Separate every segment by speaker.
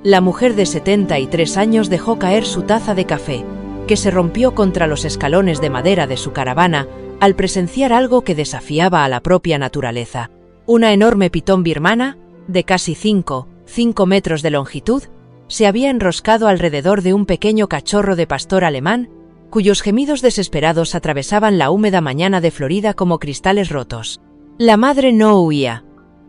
Speaker 1: La mujer de 73 años dejó caer su taza de café, que se rompió contra los escalones de madera de su caravana al presenciar algo que desafiaba a la propia naturaleza. Una enorme pitón birmana, de casi 5 metros de longitud, se había enroscado alrededor de un pequeño cachorro de pastor alemán, cuyos gemidos desesperados atravesaban la húmeda mañana de Florida como cristales rotos. La madre no huía.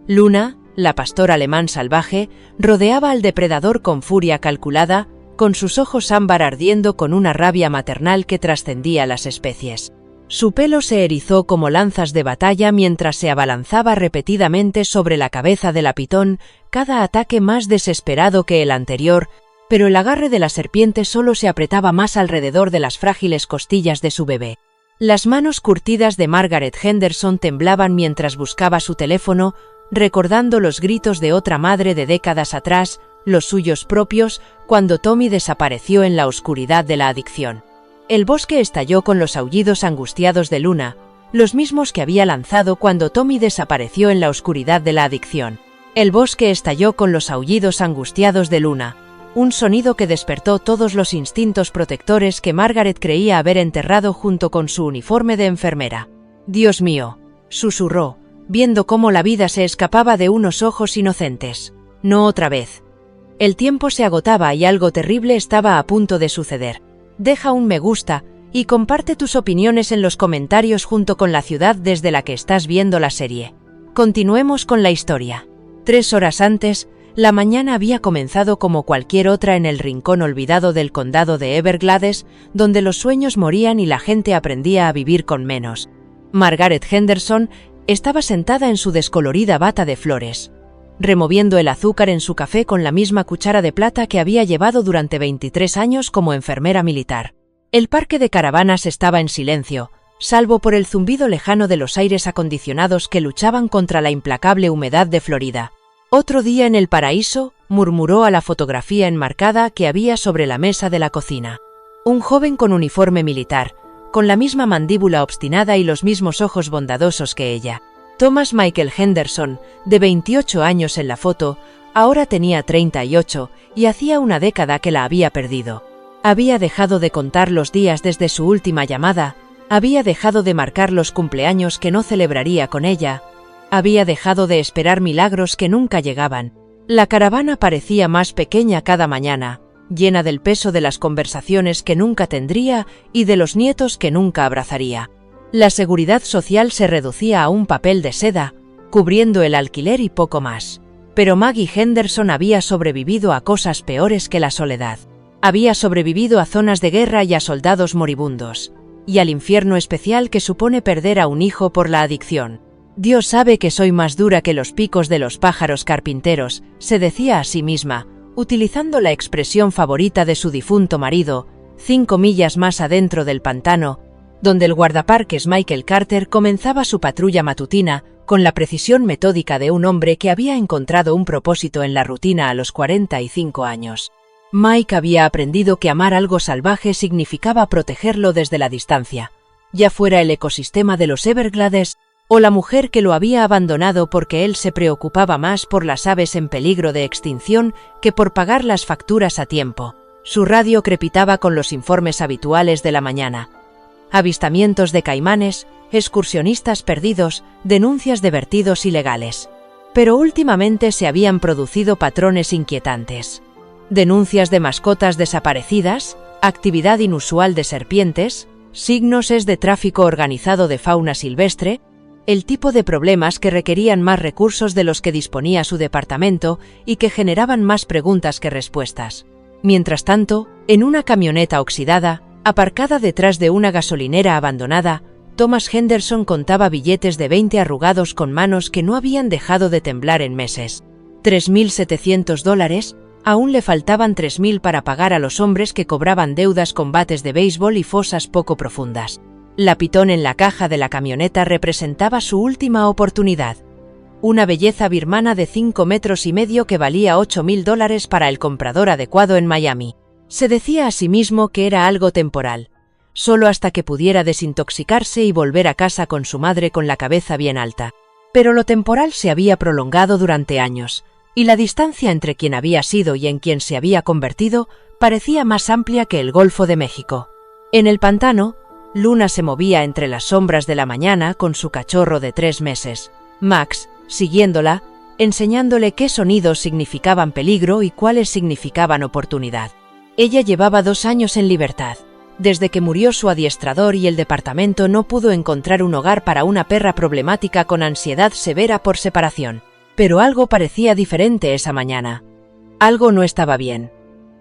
Speaker 1: Luna, la pastor alemán salvaje, rodeaba al depredador con furia calculada, con sus ojos ámbar ardiendo con una rabia maternal que trascendía las especies. Su pelo se erizó como lanzas de batalla mientras se abalanzaba repetidamente sobre la cabeza de la pitón, cada ataque más desesperado que el anterior, pero el agarre de la serpiente solo se apretaba más alrededor de las frágiles costillas de su bebé. Las manos curtidas de Margaret Henderson temblaban mientras buscaba su teléfono, recordando los gritos de otra madre de décadas atrás, los suyos propios, cuando Tommy desapareció en la oscuridad de la adicción. El bosque estalló con los aullidos angustiados de Luna, los mismos que había lanzado cuando Tommy desapareció en la oscuridad de la adicción. El bosque estalló con los aullidos angustiados de Luna, un sonido que despertó todos los instintos protectores que Margaret creía haber enterrado junto con su uniforme de enfermera. «Dios mío», susurró, viendo cómo la vida se escapaba de unos ojos inocentes. «No otra vez». El tiempo se agotaba y algo terrible estaba a punto de suceder. Deja un me gusta y comparte tus opiniones en los comentarios junto con la ciudad desde la que estás viendo la serie. Continuemos con la historia. 3 horas antes, la mañana había comenzado como cualquier otra en el rincón olvidado del condado de Everglades, donde los sueños morían y la gente aprendía a vivir con menos. Margaret Henderson estaba sentada en su descolorida bata de flores, removiendo el azúcar en su café con la misma cuchara de plata que había llevado durante 23 años como enfermera militar. El parque de caravanas estaba en silencio, salvo por el zumbido lejano de los aires acondicionados que luchaban contra la implacable humedad de Florida. «Otro día en el paraíso», murmuró a la fotografía enmarcada que había sobre la mesa de la cocina. Un joven con uniforme militar, con la misma mandíbula obstinada y los mismos ojos bondadosos que ella. Thomas Michael Henderson, de 28 años en la foto, ahora tenía 38 y hacía una década que la había perdido. Había dejado de contar los días desde su última llamada, había dejado de marcar los cumpleaños que no celebraría con ella, había dejado de esperar milagros que nunca llegaban. La caravana parecía más pequeña cada mañana, llena del peso de las conversaciones que nunca tendría y de los nietos que nunca abrazaría. La seguridad social se reducía a un papel de seda, cubriendo el alquiler y poco más. Pero Maggie Henderson había sobrevivido a cosas peores que la soledad. Había sobrevivido a zonas de guerra y a soldados moribundos, y al infierno especial que supone perder a un hijo por la adicción. «Dios sabe que soy más dura que los picos de los pájaros carpinteros», se decía a sí misma, utilizando la expresión favorita de su difunto marido, 5 millas más adentro del pantano, donde el guardaparques Michael Carter comenzaba su patrulla matutina con la precisión metódica de un hombre que había encontrado un propósito en la rutina a los 45 años. Mike había aprendido que amar algo salvaje significaba protegerlo desde la distancia, ya fuera el ecosistema de los Everglades o la mujer que lo había abandonado porque él se preocupaba más por las aves en peligro de extinción que por pagar las facturas a tiempo. Su radio crepitaba con los informes habituales de la mañana. Avistamientos de caimanes, excursionistas perdidos, denuncias de vertidos ilegales. Pero últimamente se habían producido patrones inquietantes. Denuncias de mascotas desaparecidas, actividad inusual de serpientes, signos de tráfico organizado de fauna silvestre, el tipo de problemas que requerían más recursos de los que disponía su departamento y que generaban más preguntas que respuestas. Mientras tanto, en una camioneta oxidada, aparcada detrás de una gasolinera abandonada, Thomas Henderson contaba billetes de 20 arrugados con manos que no habían dejado de temblar en meses. $3.700, aún le faltaban 3.000 para pagar a los hombres que cobraban deudas con bates de béisbol y fosas poco profundas. La pitón en la caja de la camioneta representaba su última oportunidad. Una belleza birmana de 5,5 metros que valía $8.000 para el comprador adecuado en Miami. Se decía a sí mismo que era algo temporal, solo hasta que pudiera desintoxicarse y volver a casa con su madre con la cabeza bien alta. Pero lo temporal se había prolongado durante años, y la distancia entre quien había sido y en quien se había convertido parecía más amplia que el Golfo de México. En el pantano, Luna se movía entre las sombras de la mañana con su cachorro de 3 meses, Max, siguiéndola, enseñándole qué sonidos significaban peligro y cuáles significaban oportunidad. Ella llevaba 2 años en libertad, desde que murió su adiestrador, y el departamento no pudo encontrar un hogar para una perra problemática con ansiedad severa por separación. Pero algo parecía diferente esa mañana. Algo no estaba bien.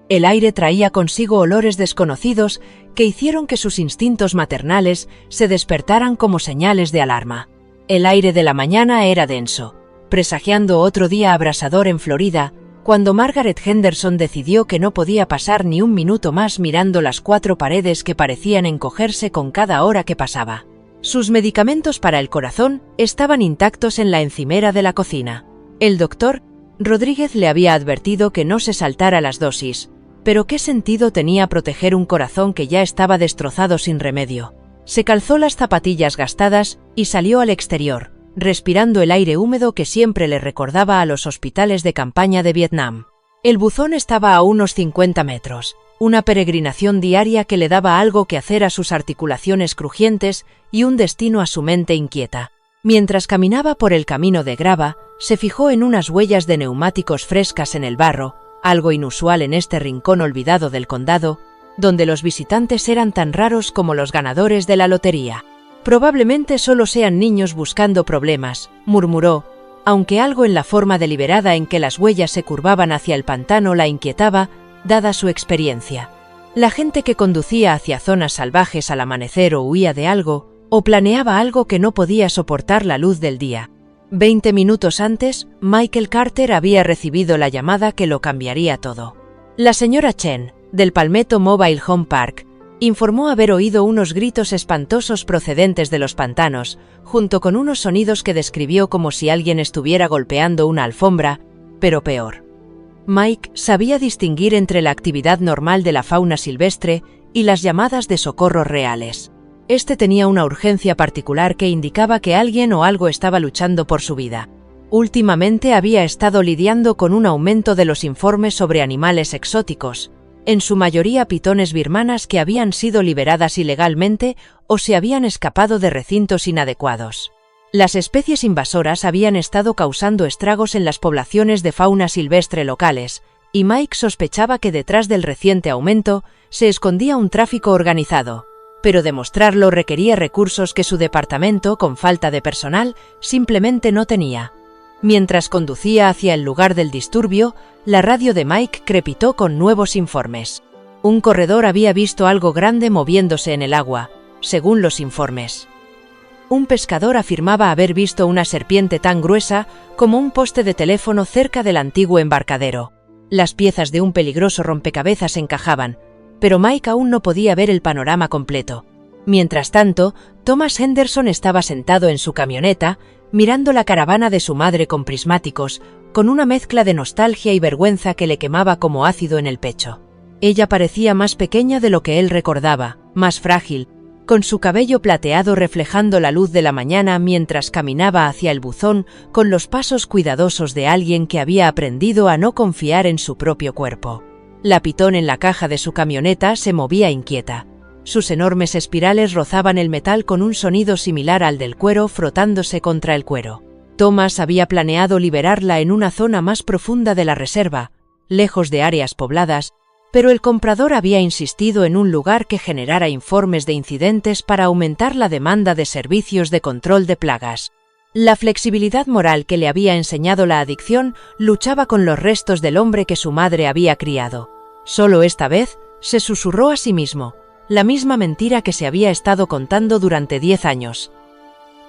Speaker 1: El aire traía consigo olores desconocidos que hicieron que sus instintos maternales se despertaran como señales de alarma. El aire de la mañana era denso, presagiando otro día abrasador en Florida, cuando Margaret Henderson decidió que no podía pasar ni un minuto más mirando las 4 paredes que parecían encogerse con cada hora que pasaba. Sus medicamentos para el corazón estaban intactos en la encimera de la cocina. El doctor Rodríguez le había advertido que no se saltara las dosis, pero ¿qué sentido tenía proteger un corazón que ya estaba destrozado sin remedio? Se calzó las zapatillas gastadas y salió al exterior, respirando el aire húmedo que siempre le recordaba a los hospitales de campaña de Vietnam. El buzón estaba a unos 50 metros, una peregrinación diaria que le daba algo que hacer a sus articulaciones crujientes y un destino a su mente inquieta. Mientras caminaba por el camino de grava, se fijó en unas huellas de neumáticos frescas en el barro, algo inusual en este rincón olvidado del condado, donde los visitantes eran tan raros como los ganadores de la lotería. Probablemente solo sean niños buscando problemas, murmuró, aunque algo en la forma deliberada en que las huellas se curvaban hacia el pantano la inquietaba, dada su experiencia. La gente que conducía hacia zonas salvajes al amanecer o huía de algo, o planeaba algo que no podía soportar la luz del día. 20 minutos antes, Michael Carter había recibido la llamada que lo cambiaría todo. La señora Chen, del Palmetto Mobile Home Park, informó haber oído unos gritos espantosos procedentes de los pantanos, junto con unos sonidos que describió como si alguien estuviera golpeando una alfombra, pero peor. Mike sabía distinguir entre la actividad normal de la fauna silvestre y las llamadas de socorro reales. Este tenía una urgencia particular que indicaba que alguien o algo estaba luchando por su vida. Últimamente había estado lidiando con un aumento de los informes sobre animales exóticos, en su mayoría pitones birmanas que habían sido liberadas ilegalmente o se habían escapado de recintos inadecuados. Las especies invasoras habían estado causando estragos en las poblaciones de fauna silvestre locales, y Mike sospechaba que detrás del reciente aumento se escondía un tráfico organizado, pero demostrarlo requería recursos que su departamento, con falta de personal, simplemente no tenía. Mientras conducía hacia el lugar del disturbio, la radio de Mike crepitó con nuevos informes. Un corredor había visto algo grande moviéndose en el agua, según los informes. Un pescador afirmaba haber visto una serpiente tan gruesa como un poste de teléfono cerca del antiguo embarcadero. Las piezas de un peligroso rompecabezas encajaban, pero Mike aún no podía ver el panorama completo. Mientras tanto, Thomas Henderson estaba sentado en su camioneta, mirando la caravana de su madre con prismáticos, con una mezcla de nostalgia y vergüenza que le quemaba como ácido en el pecho. Ella parecía más pequeña de lo que él recordaba, más frágil, con su cabello plateado reflejando la luz de la mañana mientras caminaba hacia el buzón con los pasos cuidadosos de alguien que había aprendido a no confiar en su propio cuerpo. La pitón en la caja de su camioneta se movía inquieta. Sus enormes espirales rozaban el metal con un sonido similar al del cuero frotándose contra el cuero. Thomas había planeado liberarla en una zona más profunda de la reserva, lejos de áreas pobladas, pero el comprador había insistido en un lugar que generara informes de incidentes para aumentar la demanda de servicios de control de plagas. La flexibilidad moral que le había enseñado la adicción luchaba con los restos del hombre que su madre había criado. Solo esta vez, se susurró a sí mismo, la misma mentira que se había estado contando durante 10 años.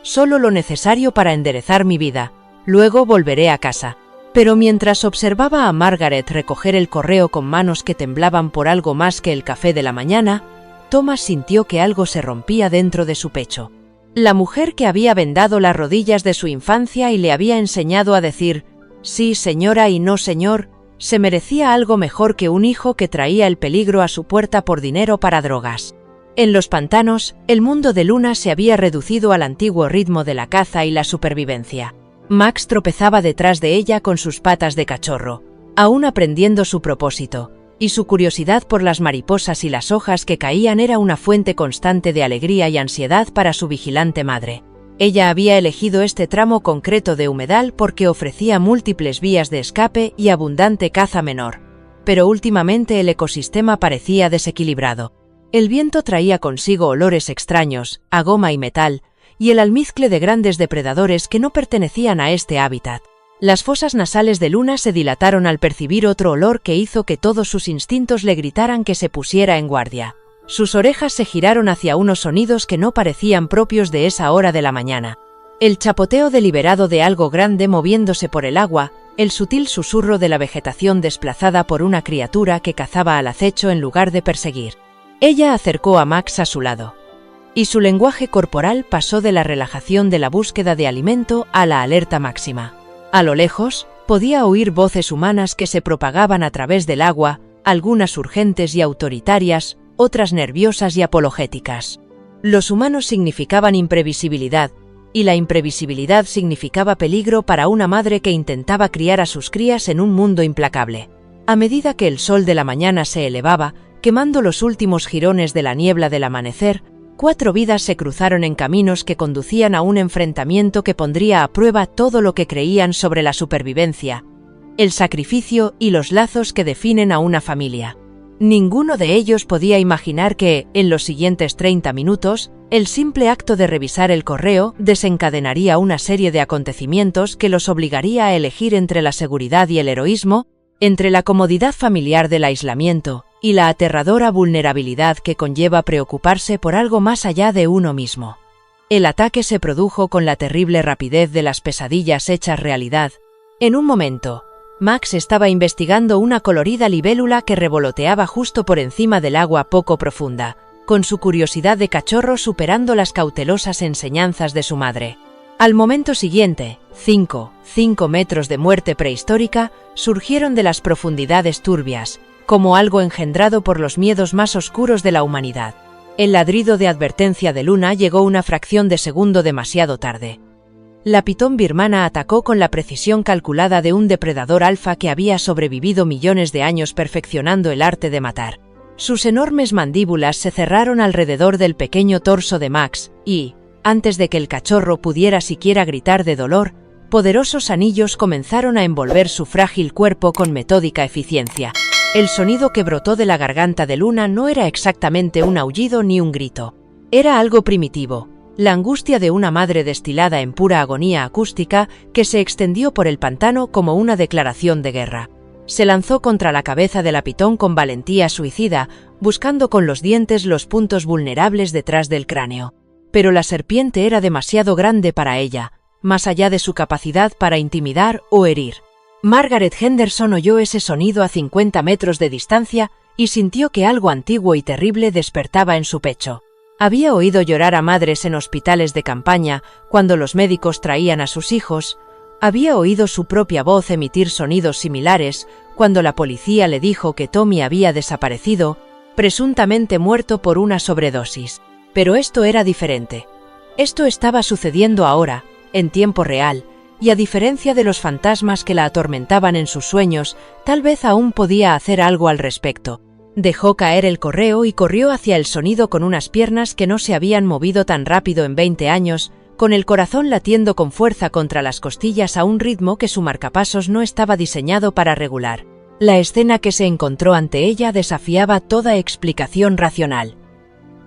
Speaker 1: Solo lo necesario para enderezar mi vida, luego volveré a casa. Pero mientras observaba a Margaret recoger el correo con manos que temblaban por algo más que el café de la mañana, Thomas sintió que algo se rompía dentro de su pecho. La mujer que había vendado las rodillas de su infancia y le había enseñado a decir «sí, señora» y «no, señor», se merecía algo mejor que un hijo que traía el peligro a su puerta por dinero para drogas. En los pantanos, el mundo de Luna se había reducido al antiguo ritmo de la caza y la supervivencia. Max tropezaba detrás de ella con sus patas de cachorro, aún aprendiendo su propósito, y su curiosidad por las mariposas y las hojas que caían era una fuente constante de alegría y ansiedad para su vigilante madre. Ella había elegido este tramo concreto de humedal porque ofrecía múltiples vías de escape y abundante caza menor. Pero últimamente el ecosistema parecía desequilibrado. El viento traía consigo olores extraños, a goma y metal, y el almizcle de grandes depredadores que no pertenecían a este hábitat. Las fosas nasales de Luna se dilataron al percibir otro olor que hizo que todos sus instintos le gritaran que se pusiera en guardia. Sus orejas se giraron hacia unos sonidos que no parecían propios de esa hora de la mañana. El chapoteo deliberado de algo grande moviéndose por el agua, el sutil susurro de la vegetación desplazada por una criatura que cazaba al acecho en lugar de perseguir. Ella acercó a Max a su lado, y su lenguaje corporal pasó de la relajación de la búsqueda de alimento a la alerta máxima. A lo lejos, podía oír voces humanas que se propagaban a través del agua, algunas urgentes y autoritarias, otras nerviosas y apologéticas. Los humanos significaban imprevisibilidad, y la imprevisibilidad significaba peligro para una madre que intentaba criar a sus crías en un mundo implacable. A medida que el sol de la mañana se elevaba, quemando los últimos jirones de la niebla del amanecer, 4 vidas se cruzaron en caminos que conducían a un enfrentamiento que pondría a prueba todo lo que creían sobre la supervivencia, el sacrificio y los lazos que definen a una familia. Ninguno de ellos podía imaginar que, en los siguientes 30 minutos, el simple acto de revisar el correo desencadenaría una serie de acontecimientos que los obligaría a elegir entre la seguridad y el heroísmo, entre la comodidad familiar del aislamiento y la aterradora vulnerabilidad que conlleva preocuparse por algo más allá de uno mismo. El ataque se produjo con la terrible rapidez de las pesadillas hechas realidad. En un momento, Max estaba investigando una colorida libélula que revoloteaba justo por encima del agua poco profunda, con su curiosidad de cachorro superando las cautelosas enseñanzas de su madre. Al momento siguiente, 5 metros de muerte prehistórica surgieron de las profundidades turbias, como algo engendrado por los miedos más oscuros de la humanidad. El ladrido de advertencia de Luna llegó una fracción de segundo demasiado tarde. La pitón birmana atacó con la precisión calculada de un depredador alfa que había sobrevivido millones de años perfeccionando el arte de matar. Sus enormes mandíbulas se cerraron alrededor del pequeño torso de Max y, antes de que el cachorro pudiera siquiera gritar de dolor, poderosos anillos comenzaron a envolver su frágil cuerpo con metódica eficiencia. El sonido que brotó de la garganta de Luna no era exactamente un aullido ni un grito. Era algo primitivo, la angustia de una madre destilada en pura agonía acústica que se extendió por el pantano como una declaración de guerra. Se lanzó contra la cabeza de la pitón con valentía suicida, buscando con los dientes los puntos vulnerables detrás del cráneo. Pero la serpiente era demasiado grande para ella, más allá de su capacidad para intimidar o herir. Margaret Henderson oyó ese sonido a 50 metros de distancia y sintió que algo antiguo y terrible despertaba en su pecho. Había oído llorar a madres en hospitales de campaña cuando los médicos traían a sus hijos. Había oído su propia voz emitir sonidos similares cuando la policía le dijo que Tommy había desaparecido, presuntamente muerto por una sobredosis. Pero esto era diferente. Esto estaba sucediendo ahora, en tiempo real, y a diferencia de los fantasmas que la atormentaban en sus sueños, tal vez aún podía hacer algo al respecto. Dejó caer el correo y corrió hacia el sonido con unas piernas que no se habían movido tan rápido en 20 años, con el corazón latiendo con fuerza contra las costillas a un ritmo que su marcapasos no estaba diseñado para regular. La escena que se encontró ante ella desafiaba toda explicación racional.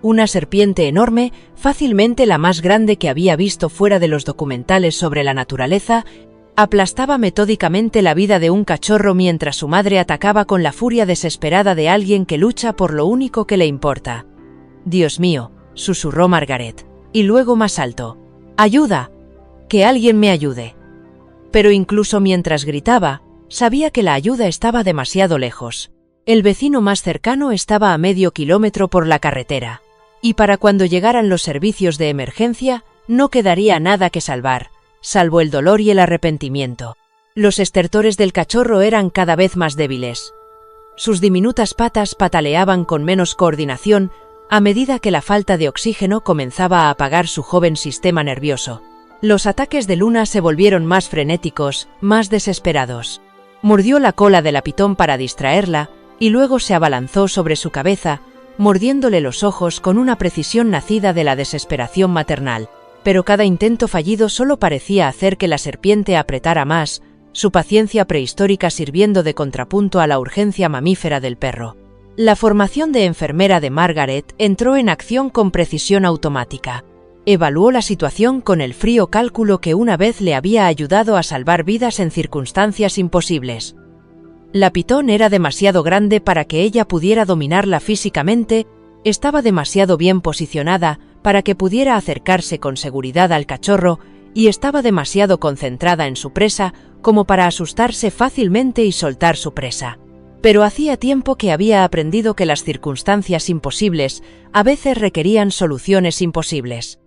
Speaker 1: Una serpiente enorme, fácilmente la más grande que había visto fuera de los documentales sobre la naturaleza, aplastaba metódicamente la vida de un cachorro mientras su madre atacaba con la furia desesperada de alguien que lucha por lo único que le importa. «Dios mío», susurró Margaret, y luego más alto, «¡Ayuda! ¡Que alguien me ayude!». Pero incluso mientras gritaba, sabía que la ayuda estaba demasiado lejos. El vecino más cercano estaba a medio kilómetro por la carretera. Y para cuando llegaran los servicios de emergencia, no quedaría nada que salvar, salvo el dolor y el arrepentimiento. Los estertores del cachorro eran cada vez más débiles. Sus diminutas patas pataleaban con menos coordinación, a medida que la falta de oxígeno comenzaba a apagar su joven sistema nervioso. Los ataques de Luna se volvieron más frenéticos, más desesperados. Mordió la cola de la pitón para distraerla, y luego se abalanzó sobre su cabeza, mordiéndole los ojos con una precisión nacida de la desesperación maternal. Pero cada intento fallido solo parecía hacer que la serpiente apretara más, su paciencia prehistórica sirviendo de contrapunto a la urgencia mamífera del perro. La formación de enfermera de Margaret entró en acción con precisión automática. Evaluó la situación con el frío cálculo que una vez le había ayudado a salvar vidas en circunstancias imposibles. La pitón era demasiado grande para que ella pudiera dominarla físicamente, estaba demasiado bien posicionada para que pudiera acercarse con seguridad al cachorro y estaba demasiado concentrada en su presa como para asustarse fácilmente y soltar su presa. Pero hacía tiempo que había aprendido que las circunstancias imposibles a veces requerían soluciones imposibles.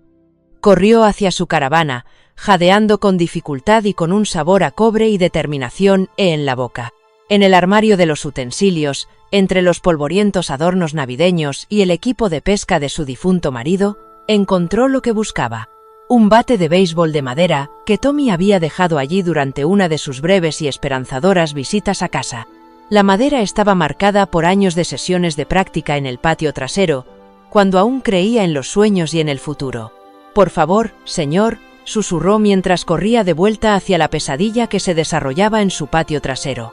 Speaker 1: Corrió hacia su caravana, jadeando con dificultad y con un sabor a cobre y determinación en la boca. En el armario de los utensilios, entre los polvorientos adornos navideños y el equipo de pesca de su difunto marido, encontró lo que buscaba. Un bate de béisbol de madera que Tommy había dejado allí durante una de sus breves y esperanzadoras visitas a casa. La madera estaba marcada por años de sesiones de práctica en el patio trasero, cuando aún creía en los sueños y en el futuro. «Por favor, señor», susurró mientras corría de vuelta hacia la pesadilla que se desarrollaba en su patio trasero.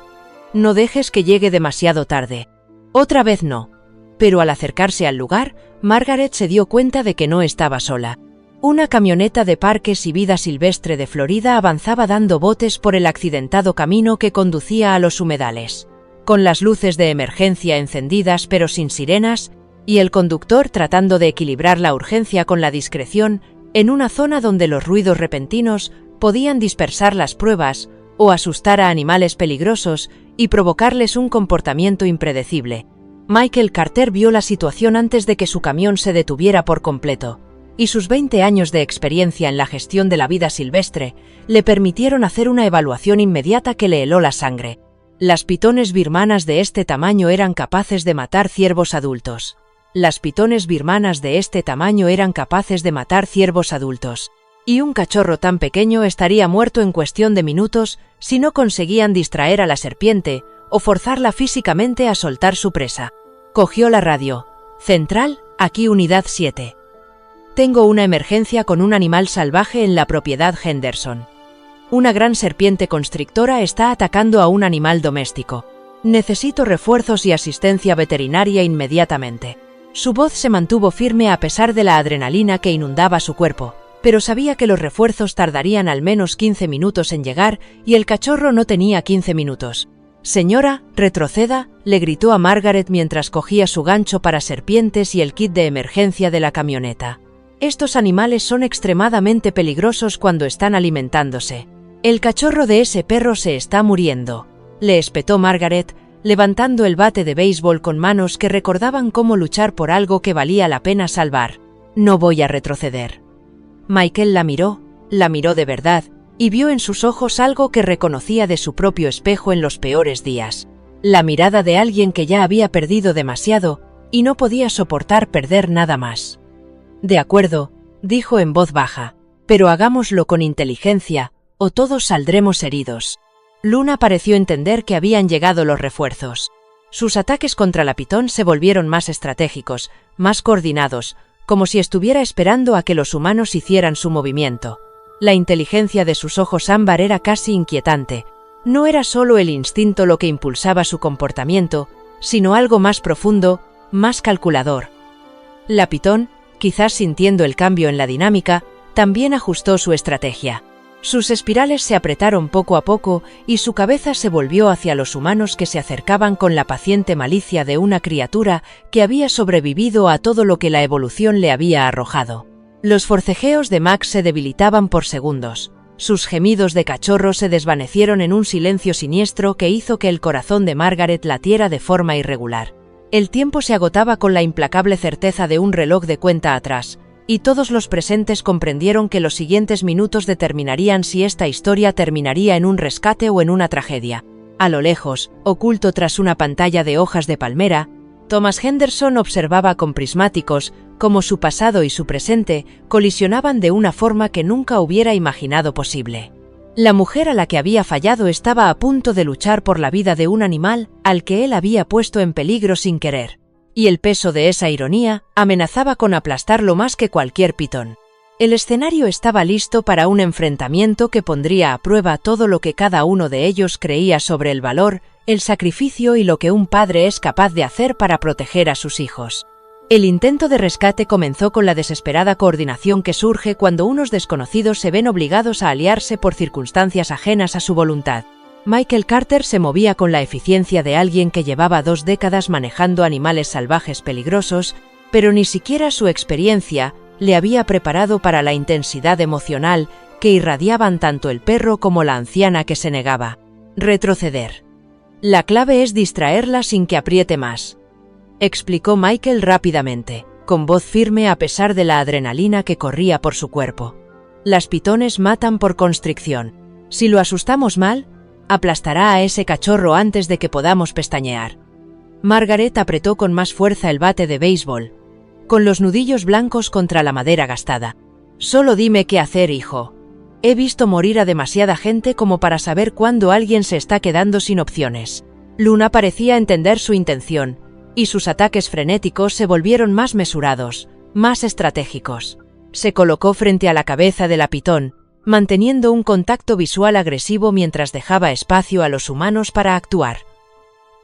Speaker 1: «No dejes que llegue demasiado tarde». Otra vez no. Pero al acercarse al lugar, Margaret se dio cuenta de que no estaba sola. Una camioneta de Parques y Vida Silvestre de Florida avanzaba dando botes por el accidentado camino que conducía a los humedales. Con las luces de emergencia encendidas pero sin sirenas, y el conductor tratando de equilibrar la urgencia con la discreción, en una zona donde los ruidos repentinos podían dispersar las pruebas o asustar a animales peligrosos y provocarles un comportamiento impredecible. Michael Carter vio la situación antes de que su camión se detuviera por completo, y sus 20 años de experiencia en la gestión de la vida silvestre le permitieron hacer una evaluación inmediata que le heló la sangre. Las pitones birmanas de este tamaño eran capaces de matar ciervos adultos. Las pitones birmanas de este tamaño eran capaces de matar ciervos adultos. Y un cachorro tan pequeño estaría muerto en cuestión de minutos si no conseguían distraer a la serpiente o forzarla físicamente a soltar su presa. Cogió la radio. «Central, aquí Unidad 7. Tengo una emergencia con un animal salvaje en la propiedad Henderson. Una gran serpiente constrictora está atacando a un animal doméstico. Necesito refuerzos y asistencia veterinaria inmediatamente». Su voz se mantuvo firme a pesar de la adrenalina que inundaba su cuerpo, pero sabía que los refuerzos tardarían al menos 15 minutos en llegar y el cachorro no tenía 15 minutos. «Señora, retroceda», le gritó a Margaret mientras cogía su gancho para serpientes y el kit de emergencia de la camioneta. «Estos animales son extremadamente peligrosos cuando están alimentándose. El cachorro de ese perro se está muriendo», le espetó Margaret, levantando el bate de béisbol con manos que recordaban cómo luchar por algo que valía la pena salvar. «No voy a retroceder». Michael la miró de verdad, y vio en sus ojos algo que reconocía de su propio espejo en los peores días. La mirada de alguien que ya había perdido demasiado y no podía soportar perder nada más. «De acuerdo», dijo en voz baja, «pero hagámoslo con inteligencia, o todos saldremos heridos». Luna pareció entender que habían llegado los refuerzos. Sus ataques contra la pitón se volvieron más estratégicos, más coordinados, como si estuviera esperando a que los humanos hicieran su movimiento. La inteligencia de sus ojos ámbar era casi inquietante. No era solo el instinto lo que impulsaba su comportamiento, sino algo más profundo, más calculador. La pitón, quizás sintiendo el cambio en la dinámica, también ajustó su estrategia. Sus espirales se apretaron poco a poco y su cabeza se volvió hacia los humanos que se acercaban con la paciente malicia de una criatura que había sobrevivido a todo lo que la evolución le había arrojado. Los forcejeos de Max se debilitaban por segundos. Sus gemidos de cachorro se desvanecieron en un silencio siniestro que hizo que el corazón de Margaret latiera de forma irregular. El tiempo se agotaba con la implacable certeza de un reloj de cuenta atrás, y todos los presentes comprendieron que los siguientes minutos determinarían si esta historia terminaría en un rescate o en una tragedia. A lo lejos, oculto tras una pantalla de hojas de palmera, Thomas Henderson observaba con prismáticos cómo su pasado y su presente colisionaban de una forma que nunca hubiera imaginado posible. La mujer a la que había fallado estaba a punto de luchar por la vida de un animal al que él había puesto en peligro sin querer, y el peso de esa ironía amenazaba con aplastarlo más que cualquier pitón. El escenario estaba listo para un enfrentamiento que pondría a prueba todo lo que cada uno de ellos creía sobre el valor, el sacrificio y lo que un padre es capaz de hacer para proteger a sus hijos. El intento de rescate comenzó con la desesperada coordinación que surge cuando unos desconocidos se ven obligados a aliarse por circunstancias ajenas a su voluntad. Michael Carter se movía con la eficiencia de alguien que llevaba 2 décadas manejando animales salvajes peligrosos, pero ni siquiera su experiencia le había preparado para la intensidad emocional que irradiaban tanto el perro como la anciana que se negaba. Retroceder. La clave es distraerla sin que apriete más, explicó Michael rápidamente, con voz firme a pesar de la adrenalina que corría por su cuerpo. Las pitones matan por constricción. Si lo asustamos mal, aplastará a ese cachorro antes de que podamos pestañear. Margaret apretó con más fuerza el bate de béisbol, con los nudillos blancos contra la madera gastada. Solo dime qué hacer, hijo. He visto morir a demasiada gente como para saber cuándo alguien se está quedando sin opciones. Luna parecía entender su intención, y sus ataques frenéticos se volvieron más mesurados, más estratégicos. Se colocó frente a la cabeza de la pitón, manteniendo un contacto visual agresivo mientras dejaba espacio a los humanos para actuar.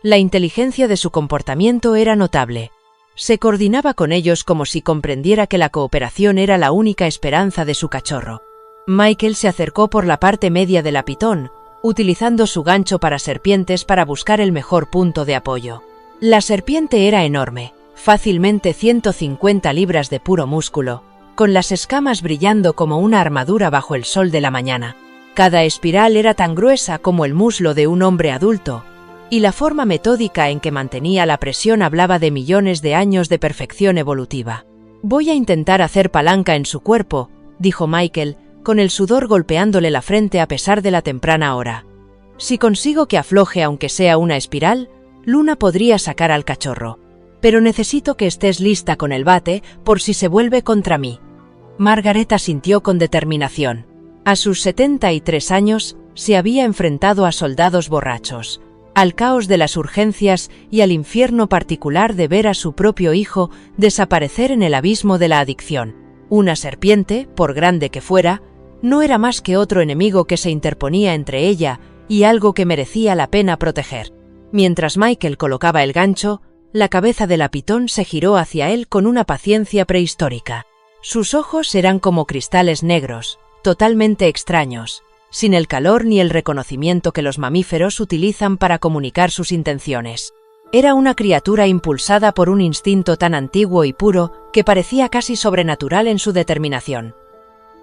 Speaker 1: La inteligencia de su comportamiento era notable. Se coordinaba con ellos como si comprendiera que la cooperación era la única esperanza de su cachorro. Michael se acercó por la parte media de la pitón, utilizando su gancho para serpientes para buscar el mejor punto de apoyo. La serpiente era enorme, fácilmente 150 libras de puro músculo, con las escamas brillando como una armadura bajo el sol de la mañana. Cada espiral era tan gruesa como el muslo de un hombre adulto, y la forma metódica en que mantenía la presión hablaba de millones de años de perfección evolutiva. Voy a intentar hacer palanca en su cuerpo, dijo Michael, con el sudor golpeándole la frente a pesar de la temprana hora. Si consigo que afloje aunque sea una espiral, Luna podría sacar al cachorro. Pero necesito que estés lista con el bate por si se vuelve contra mí. Margaret asintió con determinación. A sus 73 años, se había enfrentado a soldados borrachos, al caos de las urgencias y al infierno particular de ver a su propio hijo desaparecer en el abismo de la adicción. Una serpiente, por grande que fuera, no era más que otro enemigo que se interponía entre ella y algo que merecía la pena proteger. Mientras Michael colocaba el gancho, la cabeza de la pitón se giró hacia él con una paciencia prehistórica. Sus ojos eran como cristales negros, totalmente extraños, sin el calor ni el reconocimiento que los mamíferos utilizan para comunicar sus intenciones. Era una criatura impulsada por un instinto tan antiguo y puro que parecía casi sobrenatural en su determinación.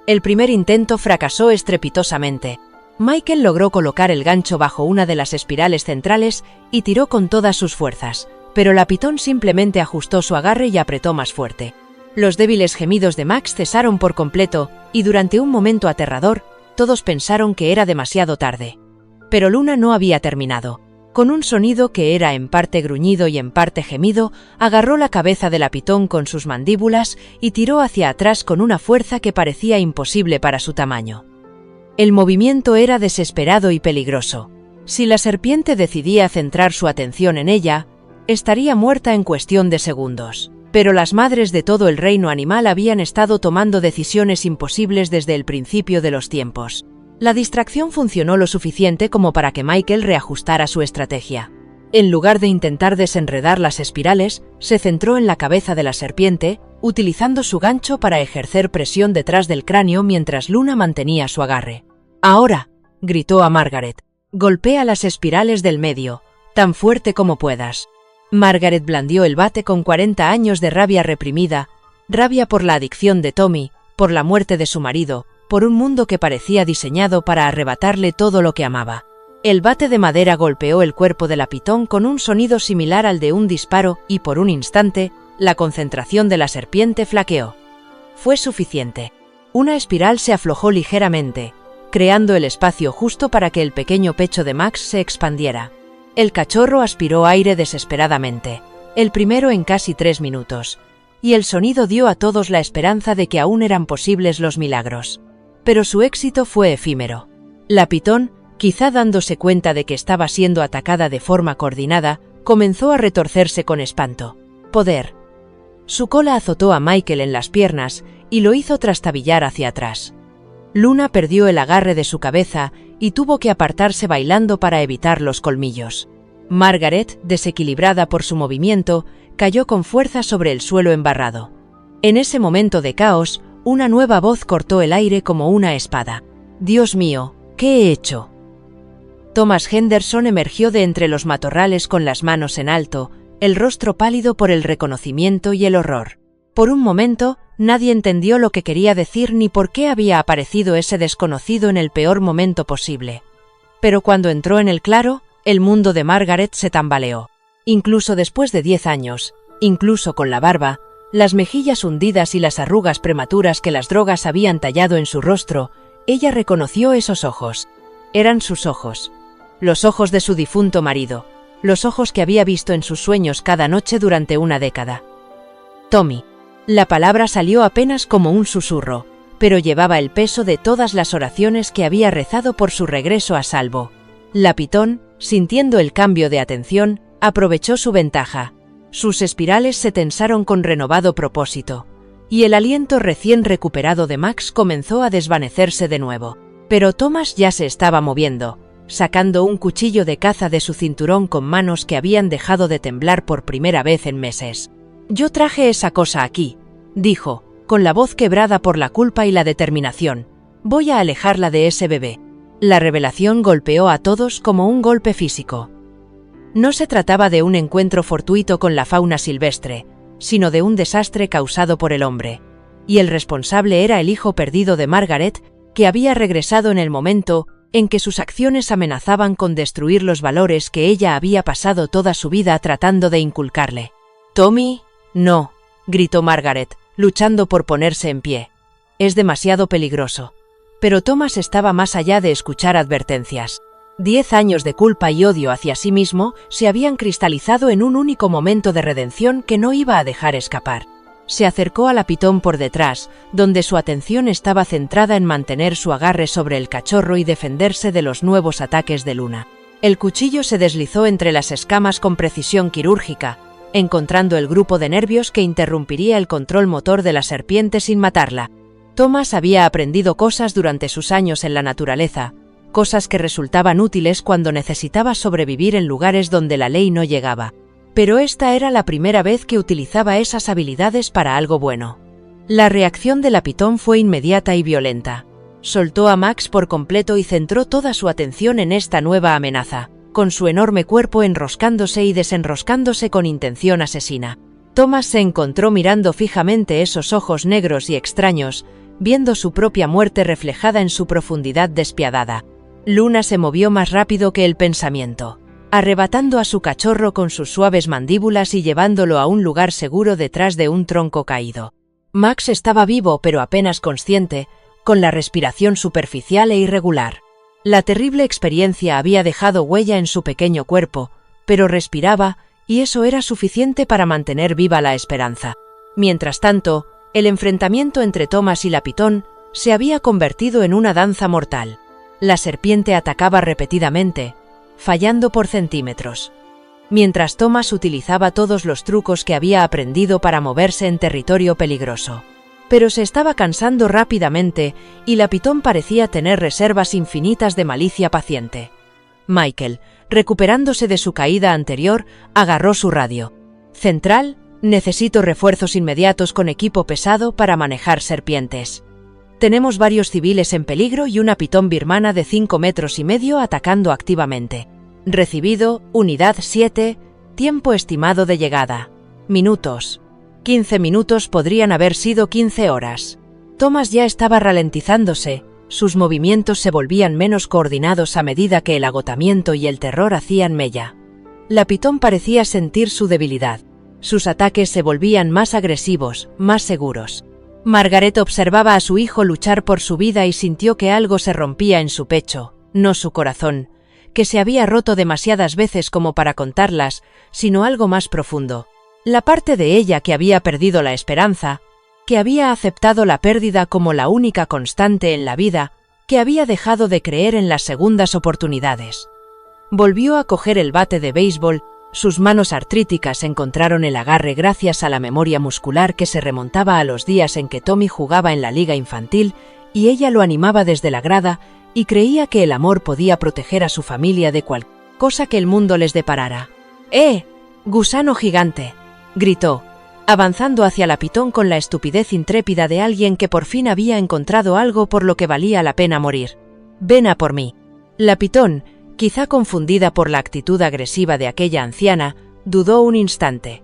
Speaker 1: El primer intento fracasó estrepitosamente. Michael logró colocar el gancho bajo una de las espirales centrales y tiró con todas sus fuerzas, pero la pitón simplemente ajustó su agarre y apretó más fuerte. Los débiles gemidos de Max cesaron por completo, y durante un momento aterrador, todos pensaron que era demasiado tarde. Pero Luna no había terminado. Con un sonido que era en parte gruñido y en parte gemido, agarró la cabeza de la pitón con sus mandíbulas y tiró hacia atrás con una fuerza que parecía imposible para su tamaño. El movimiento era desesperado y peligroso. Si la serpiente decidía centrar su atención en ella, estaría muerta en cuestión de segundos. Pero las madres de todo el reino animal habían estado tomando decisiones imposibles desde el principio de los tiempos. La distracción funcionó lo suficiente como para que Michael reajustara su estrategia. En lugar de intentar desenredar las espirales, se centró en la cabeza de la serpiente, utilizando su gancho para ejercer presión detrás del cráneo mientras Luna mantenía su agarre. «Ahora», gritó a Margaret, «golpea las espirales del medio, tan fuerte como puedas». Margaret blandió el bate con 40 años de rabia reprimida, rabia por la adicción de Tommy, por la muerte de su marido, por un mundo que parecía diseñado para arrebatarle todo lo que amaba. El bate de madera golpeó el cuerpo de la pitón con un sonido similar al de un disparo y por un instante, la concentración de la serpiente flaqueó. Fue suficiente. Una espiral se aflojó ligeramente, creando el espacio justo para que el pequeño pecho de Max se expandiera. El cachorro aspiró aire desesperadamente. el primero en casi 3 minutos, y el sonido dio a todos la esperanza de que aún eran posibles los milagros. Pero su éxito fue efímero. La pitón, quizá dándose cuenta de que estaba siendo atacada de forma coordinada, comenzó a retorcerse con espanto. Poder. Su cola azotó a Michael en las piernas y lo hizo trastabillar hacia atrás. Luna perdió el agarre de su cabeza y tuvo que apartarse bailando para evitar los colmillos. Margaret, desequilibrada por su movimiento, cayó con fuerza sobre el suelo embarrado. En ese momento de caos, una nueva voz cortó el aire como una espada. «Dios mío, ¿qué he hecho?». Thomas Henderson emergió de entre los matorrales con las manos en alto, el rostro pálido por el reconocimiento y el horror. Por un momento, nadie entendió lo que quería decir ni por qué había aparecido ese desconocido en el peor momento posible. Pero cuando entró en el claro, el mundo de Margaret se tambaleó. Incluso después de 10 años, incluso con la barba, las mejillas hundidas y las arrugas prematuras que las drogas habían tallado en su rostro, ella reconoció esos ojos. Eran sus ojos. Los ojos de su difunto marido, los ojos que había visto en sus sueños cada noche durante una década. Tommy. La palabra salió apenas como un susurro, pero llevaba el peso de todas las oraciones que había rezado por su regreso a salvo. La pitón, sintiendo el cambio de atención, aprovechó su ventaja. Sus espirales se tensaron con renovado propósito, y el aliento recién recuperado de Max comenzó a desvanecerse de nuevo. Pero Thomas ya se estaba moviendo, sacando un cuchillo de caza de su cinturón con manos que habían dejado de temblar por primera vez en meses. «Yo traje esa cosa aquí», dijo, con la voz quebrada por la culpa y la determinación. «Voy a alejarla de ese bebé». La revelación golpeó a todos como un golpe físico. No se trataba de un encuentro fortuito con la fauna silvestre, sino de un desastre causado por el hombre. Y el responsable era el hijo perdido de Margaret, que había regresado en el momento en que sus acciones amenazaban con destruir los valores que ella había pasado toda su vida tratando de inculcarle. «Tommy, no», gritó Margaret, luchando por ponerse en pie. «Es demasiado peligroso». Pero Thomas estaba más allá de escuchar advertencias. 10 años de culpa y odio hacia sí mismo se habían cristalizado en un único momento de redención que no iba a dejar escapar. Se acercó a la pitón por detrás, donde su atención estaba centrada en mantener su agarre sobre el cachorro y defenderse de los nuevos ataques de Luna. El cuchillo se deslizó entre las escamas con precisión quirúrgica, encontrando el grupo de nervios que interrumpiría el control motor de la serpiente sin matarla. Thomas había aprendido cosas durante sus años en la naturaleza, cosas que resultaban útiles cuando necesitaba sobrevivir en lugares donde la ley no llegaba. Pero esta era la primera vez que utilizaba esas habilidades para algo bueno. La reacción de la pitón fue inmediata y violenta. Soltó a Max por completo y centró toda su atención en esta nueva amenaza, con su enorme cuerpo enroscándose y desenroscándose con intención asesina. Thomas se encontró mirando fijamente esos ojos negros y extraños, viendo su propia muerte reflejada en su profundidad despiadada. Luna se movió más rápido que el pensamiento, arrebatando a su cachorro con sus suaves mandíbulas y llevándolo a un lugar seguro detrás de un tronco caído. Max estaba vivo pero apenas consciente, con la respiración superficial e irregular. La terrible experiencia había dejado huella en su pequeño cuerpo, pero respiraba, y eso era suficiente para mantener viva la esperanza. Mientras tanto, el enfrentamiento entre Thomas y la pitón se había convertido en una danza mortal. La serpiente atacaba repetidamente, fallando por centímetros. Mientras Thomas utilizaba todos los trucos que había aprendido para moverse en territorio peligroso. Pero se estaba cansando rápidamente y la pitón parecía tener reservas infinitas de malicia paciente. Michael, recuperándose de su caída anterior, agarró su radio. «Central, necesito refuerzos inmediatos con equipo pesado para manejar serpientes. Tenemos varios civiles en peligro y una pitón birmana de 5,5 metros atacando activamente. Recibido, unidad 7, tiempo estimado de llegada. Minutos. 15 minutos podrían haber sido 15 horas. Thomas ya estaba ralentizándose, sus movimientos se volvían menos coordinados a medida que el agotamiento y el terror hacían mella. La pitón parecía sentir su debilidad. Sus ataques se volvían más agresivos, más seguros. Margaret observaba a su hijo luchar por su vida y sintió que algo se rompía en su pecho, no su corazón, que se había roto demasiadas veces como para contarlas, sino algo más profundo, La parte de ella que había perdido la esperanza, que había aceptado la pérdida como la única constante en la vida, que había dejado de creer en las segundas oportunidades. Volvió a coger el bate de béisbol, sus manos artríticas encontraron el agarre gracias a la memoria muscular que se remontaba a los días en que Tommy jugaba en la liga infantil y ella lo animaba desde la grada y creía que el amor podía proteger a su familia de cualquier cosa que el mundo les deparara. ¡Gusano gigante!, gritó, avanzando hacia la pitón con la estupidez intrépida de alguien que por fin había encontrado algo por lo que valía la pena morir. «Ven a por mí». La pitón, quizá confundida por la actitud agresiva de aquella anciana, dudó un instante.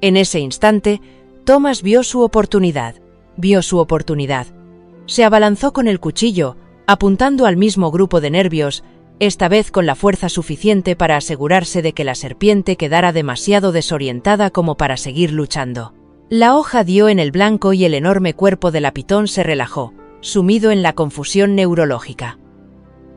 Speaker 1: En ese instante, Thomas vio su oportunidad. Se abalanzó con el cuchillo, apuntando al mismo grupo de nervios, esta vez con la fuerza suficiente para asegurarse de que la serpiente quedara demasiado desorientada como para seguir luchando. La hoja dio en el blanco y el enorme cuerpo de la pitón se relajó, sumido en la confusión neurológica.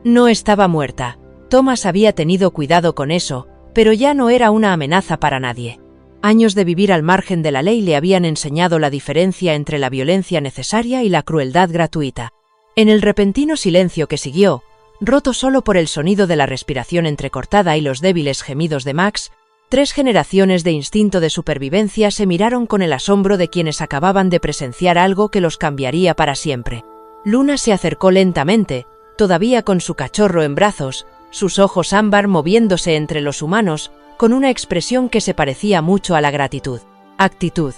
Speaker 1: No estaba muerta. Thomas había tenido cuidado con eso, pero ya no era una amenaza para nadie. Años de vivir al margen de la ley le habían enseñado la diferencia entre la violencia necesaria y la crueldad gratuita. En el repentino silencio que siguió, roto solo por el sonido de la respiración entrecortada y los débiles gemidos de Max, 3 generaciones de instinto de supervivencia se miraron con el asombro de quienes acababan de presenciar algo que los cambiaría para siempre. Luna se acercó lentamente, todavía con su cachorro en brazos, sus ojos ámbar moviéndose entre los humanos, con una expresión que se parecía mucho a la gratitud. Actitud.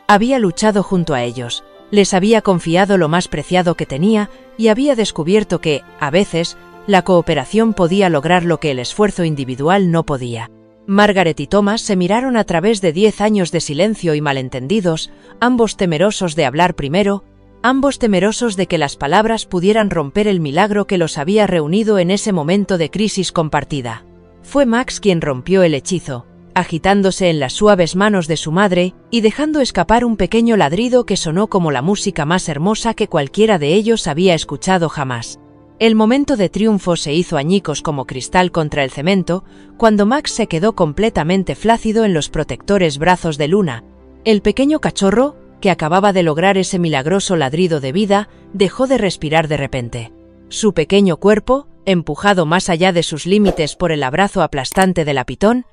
Speaker 1: Había luchado junto a ellos, les había confiado lo más preciado que tenía y había descubierto que, a veces, la cooperación podía lograr lo que el esfuerzo individual no podía. Margaret y Thomas se miraron a través de 10 años de silencio y malentendidos, ambos temerosos de hablar primero, ambos temerosos de que las palabras pudieran romper el milagro que los había reunido en ese momento de crisis compartida. Fue Max quien rompió el hechizo, agitándose en las suaves manos de su madre y dejando escapar un pequeño ladrido que sonó como la música más hermosa que cualquiera de ellos había escuchado jamás. El momento de triunfo se hizo añicos como cristal contra el cemento, cuando Max se quedó completamente flácido en los protectores brazos de Luna. El pequeño cachorro, que acababa de lograr ese milagroso ladrido de vida, dejó de respirar de repente. Su pequeño cuerpo, empujado más allá de sus límites por el abrazo aplastante de la pitón,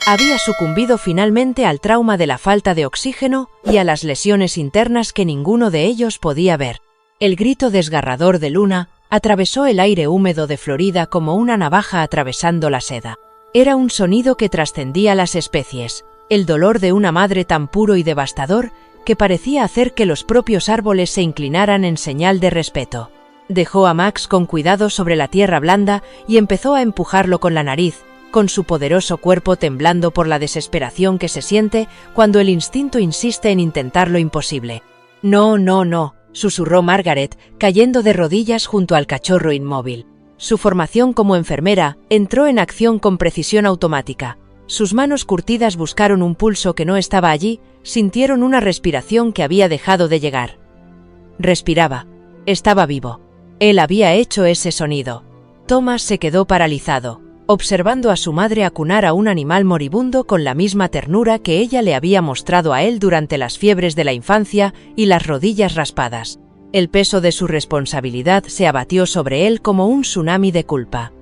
Speaker 1: había sucumbido finalmente al trauma de la falta de oxígeno y a las lesiones internas que ninguno de ellos podía ver. El grito desgarrador de Luna atravesó el aire húmedo de Florida como una navaja atravesando la seda. Era un sonido que trascendía las especies, el dolor de una madre tan puro y devastador que parecía hacer que los propios árboles se inclinaran en señal de respeto. Dejó a Max con cuidado sobre la tierra blanda y empezó a empujarlo con la nariz, con su poderoso cuerpo temblando por la desesperación que se siente cuando el instinto insiste en intentar lo imposible. «No, no, no», susurró Margaret, cayendo de rodillas junto al cachorro inmóvil. Su formación como enfermera entró en acción con precisión automática. Sus manos curtidas buscaron un pulso que no estaba allí, sintieron una respiración que había dejado de llegar. Respiraba. Estaba vivo. Él había hecho ese sonido. Thomas se quedó paralizado, observando a su madre acunar a un animal moribundo con la misma ternura que ella le había mostrado a él durante las fiebres de la infancia y las rodillas raspadas. El peso de su responsabilidad se abatió sobre él como un tsunami de culpa.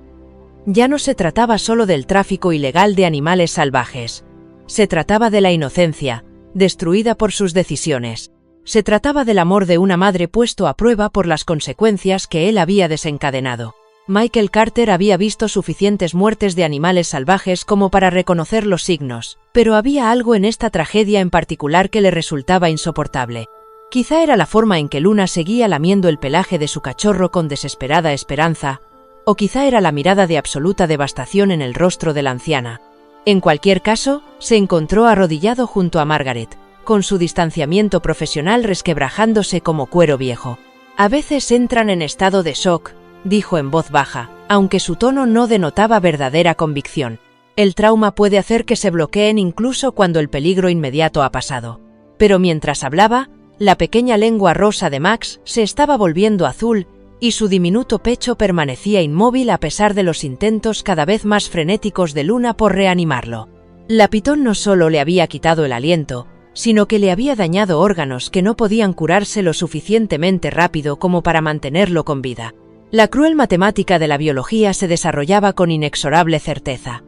Speaker 1: Ya no se trataba solo del tráfico ilegal de animales salvajes. Se trataba de la inocencia, destruida por sus decisiones. Se trataba del amor de una madre puesto a prueba por las consecuencias que él había desencadenado. Michael Carter había visto suficientes muertes de animales salvajes como para reconocer los signos, pero había algo en esta tragedia en particular que le resultaba insoportable. Quizá era la forma en que Luna seguía lamiendo el pelaje de su cachorro con desesperada esperanza, o quizá era la mirada de absoluta devastación en el rostro de la anciana. En cualquier caso, se encontró arrodillado junto a Margaret, con su distanciamiento profesional resquebrajándose como cuero viejo. «A veces entran en estado de shock», dijo en voz baja, aunque su tono no denotaba verdadera convicción. «El trauma puede hacer que se bloqueen incluso cuando el peligro inmediato ha pasado». Pero mientras hablaba, la pequeña lengua rosa de Max se estaba volviendo azul y su diminuto pecho permanecía inmóvil a pesar de los intentos cada vez más frenéticos de Luna por reanimarlo. La pitón no solo le había quitado el aliento, sino que le había dañado órganos que no podían curarse lo suficientemente rápido como para mantenerlo con vida. La cruel matemática de la biología se desarrollaba con inexorable certeza.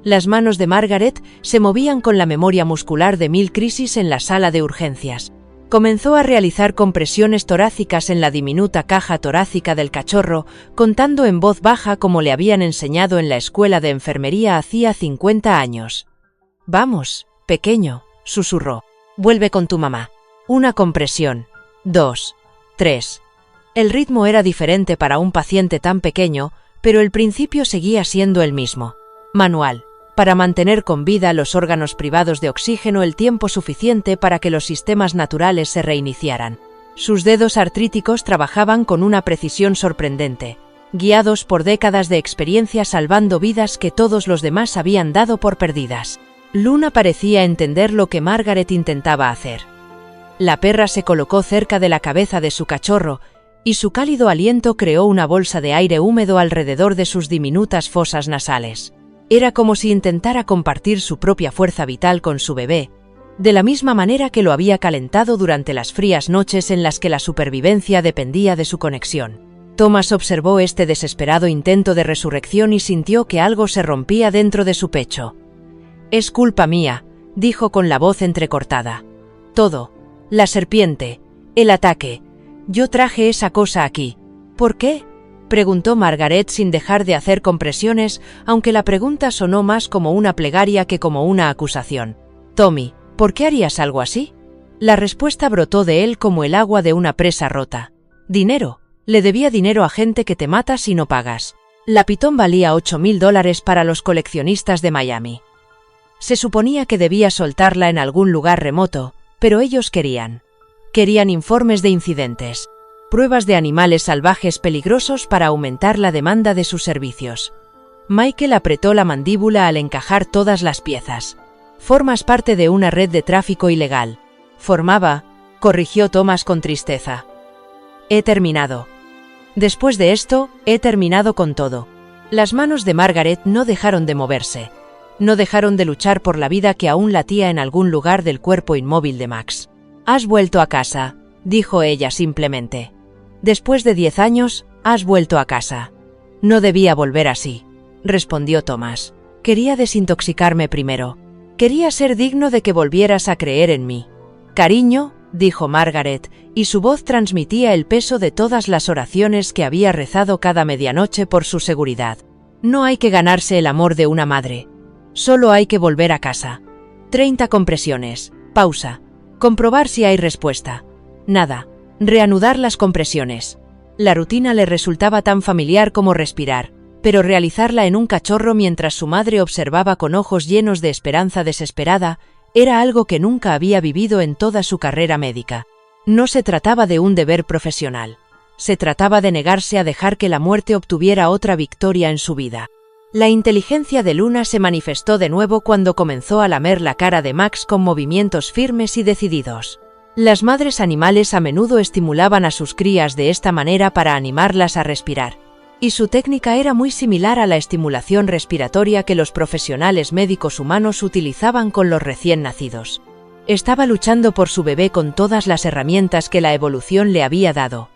Speaker 1: Las manos de Margaret se movían con la memoria muscular de 1000 crisis en la sala de urgencias. Comenzó a realizar compresiones torácicas en la diminuta caja torácica del cachorro, contando en voz baja como le habían enseñado en la escuela de enfermería hacía 50 años. «Vamos, pequeño», susurró. «Vuelve con tu mamá. Una compresión. 2, 3. El ritmo era diferente para un paciente tan pequeño, pero el principio seguía siendo el mismo. Manual. Para mantener con vida los órganos privados de oxígeno el tiempo suficiente para que los sistemas naturales se reiniciaran. Sus dedos artríticos trabajaban con una precisión sorprendente, guiados por décadas de experiencia salvando vidas que todos los demás habían dado por perdidas. Luna parecía entender lo que Margaret intentaba hacer. La perra se colocó cerca de la cabeza de su cachorro, y su cálido aliento creó una bolsa de aire húmedo alrededor de sus diminutas fosas nasales. Era como si intentara compartir su propia fuerza vital con su bebé, de la misma manera que lo había calentado durante las frías noches en las que la supervivencia dependía de su conexión. Thomas observó este desesperado intento de resurrección y sintió que algo se rompía dentro de su pecho. «Es culpa mía», dijo con la voz entrecortada. «Todo. La serpiente. El ataque. Yo traje esa cosa aquí». «¿Por qué?», preguntó Margaret sin dejar de hacer compresiones, aunque la pregunta sonó más como una plegaria que como una acusación. «Tommy, ¿por qué harías algo así?». La respuesta brotó de él como el agua de una presa rota. «Dinero. Le debía dinero a gente que te mata si no pagas». La pitón valía $8.000 para los coleccionistas de Miami. Se suponía que debía soltarla en algún lugar remoto, pero ellos querían informes de incidentes. Pruebas de animales salvajes peligrosos para aumentar la demanda de sus servicios. Michael apretó la mandíbula al encajar todas las piezas. «Formas parte de una red de tráfico ilegal». Corrigió Thomas con tristeza. «He terminado. Después de esto, he terminado con todo». Las manos de Margaret no dejaron de moverse. No dejaron de luchar por la vida que aún latía en algún lugar del cuerpo inmóvil de Max. «Has vuelto a casa», dijo ella simplemente. «Después de 10 años, has vuelto a casa». «No debía volver así», respondió Thomas. «Quería desintoxicarme primero. Quería ser digno de que volvieras a creer en mí». «Cariño», dijo Margaret, y su voz transmitía el peso de todas las oraciones que había rezado cada medianoche por su seguridad. «No hay que ganarse el amor de una madre. Solo hay que volver a casa. 30 compresiones. Pausa. Comprobar si hay respuesta. Nada. Reanudar las compresiones». La rutina le resultaba tan familiar como respirar, pero realizarla en un cachorro mientras su madre observaba con ojos llenos de esperanza desesperada era algo que nunca había vivido en toda su carrera médica. No se trataba de un deber profesional. Se trataba de negarse a dejar que la muerte obtuviera otra victoria en su vida. La inteligencia de Luna se manifestó de nuevo cuando comenzó a lamer la cara de Max con movimientos firmes y decididos. Las madres animales a menudo estimulaban a sus crías de esta manera para animarlas a respirar, y su técnica era muy similar a la estimulación respiratoria que los profesionales médicos humanos utilizaban con los recién nacidos. Estaba luchando por su bebé con todas las herramientas que la evolución le había dado.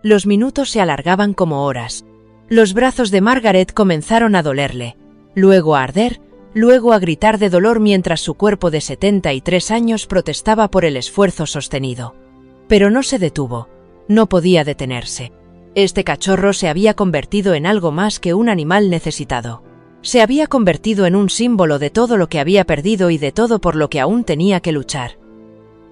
Speaker 1: Los minutos se alargaban como horas. Los brazos de Margaret comenzaron a dolerle, luego a arder, luego a gritar de dolor mientras su cuerpo de 73 años protestaba por el esfuerzo sostenido. Pero no se detuvo. No podía detenerse. Este cachorro se había convertido en algo más que un animal necesitado. Se había convertido en un símbolo de todo lo que había perdido y de todo por lo que aún tenía que luchar.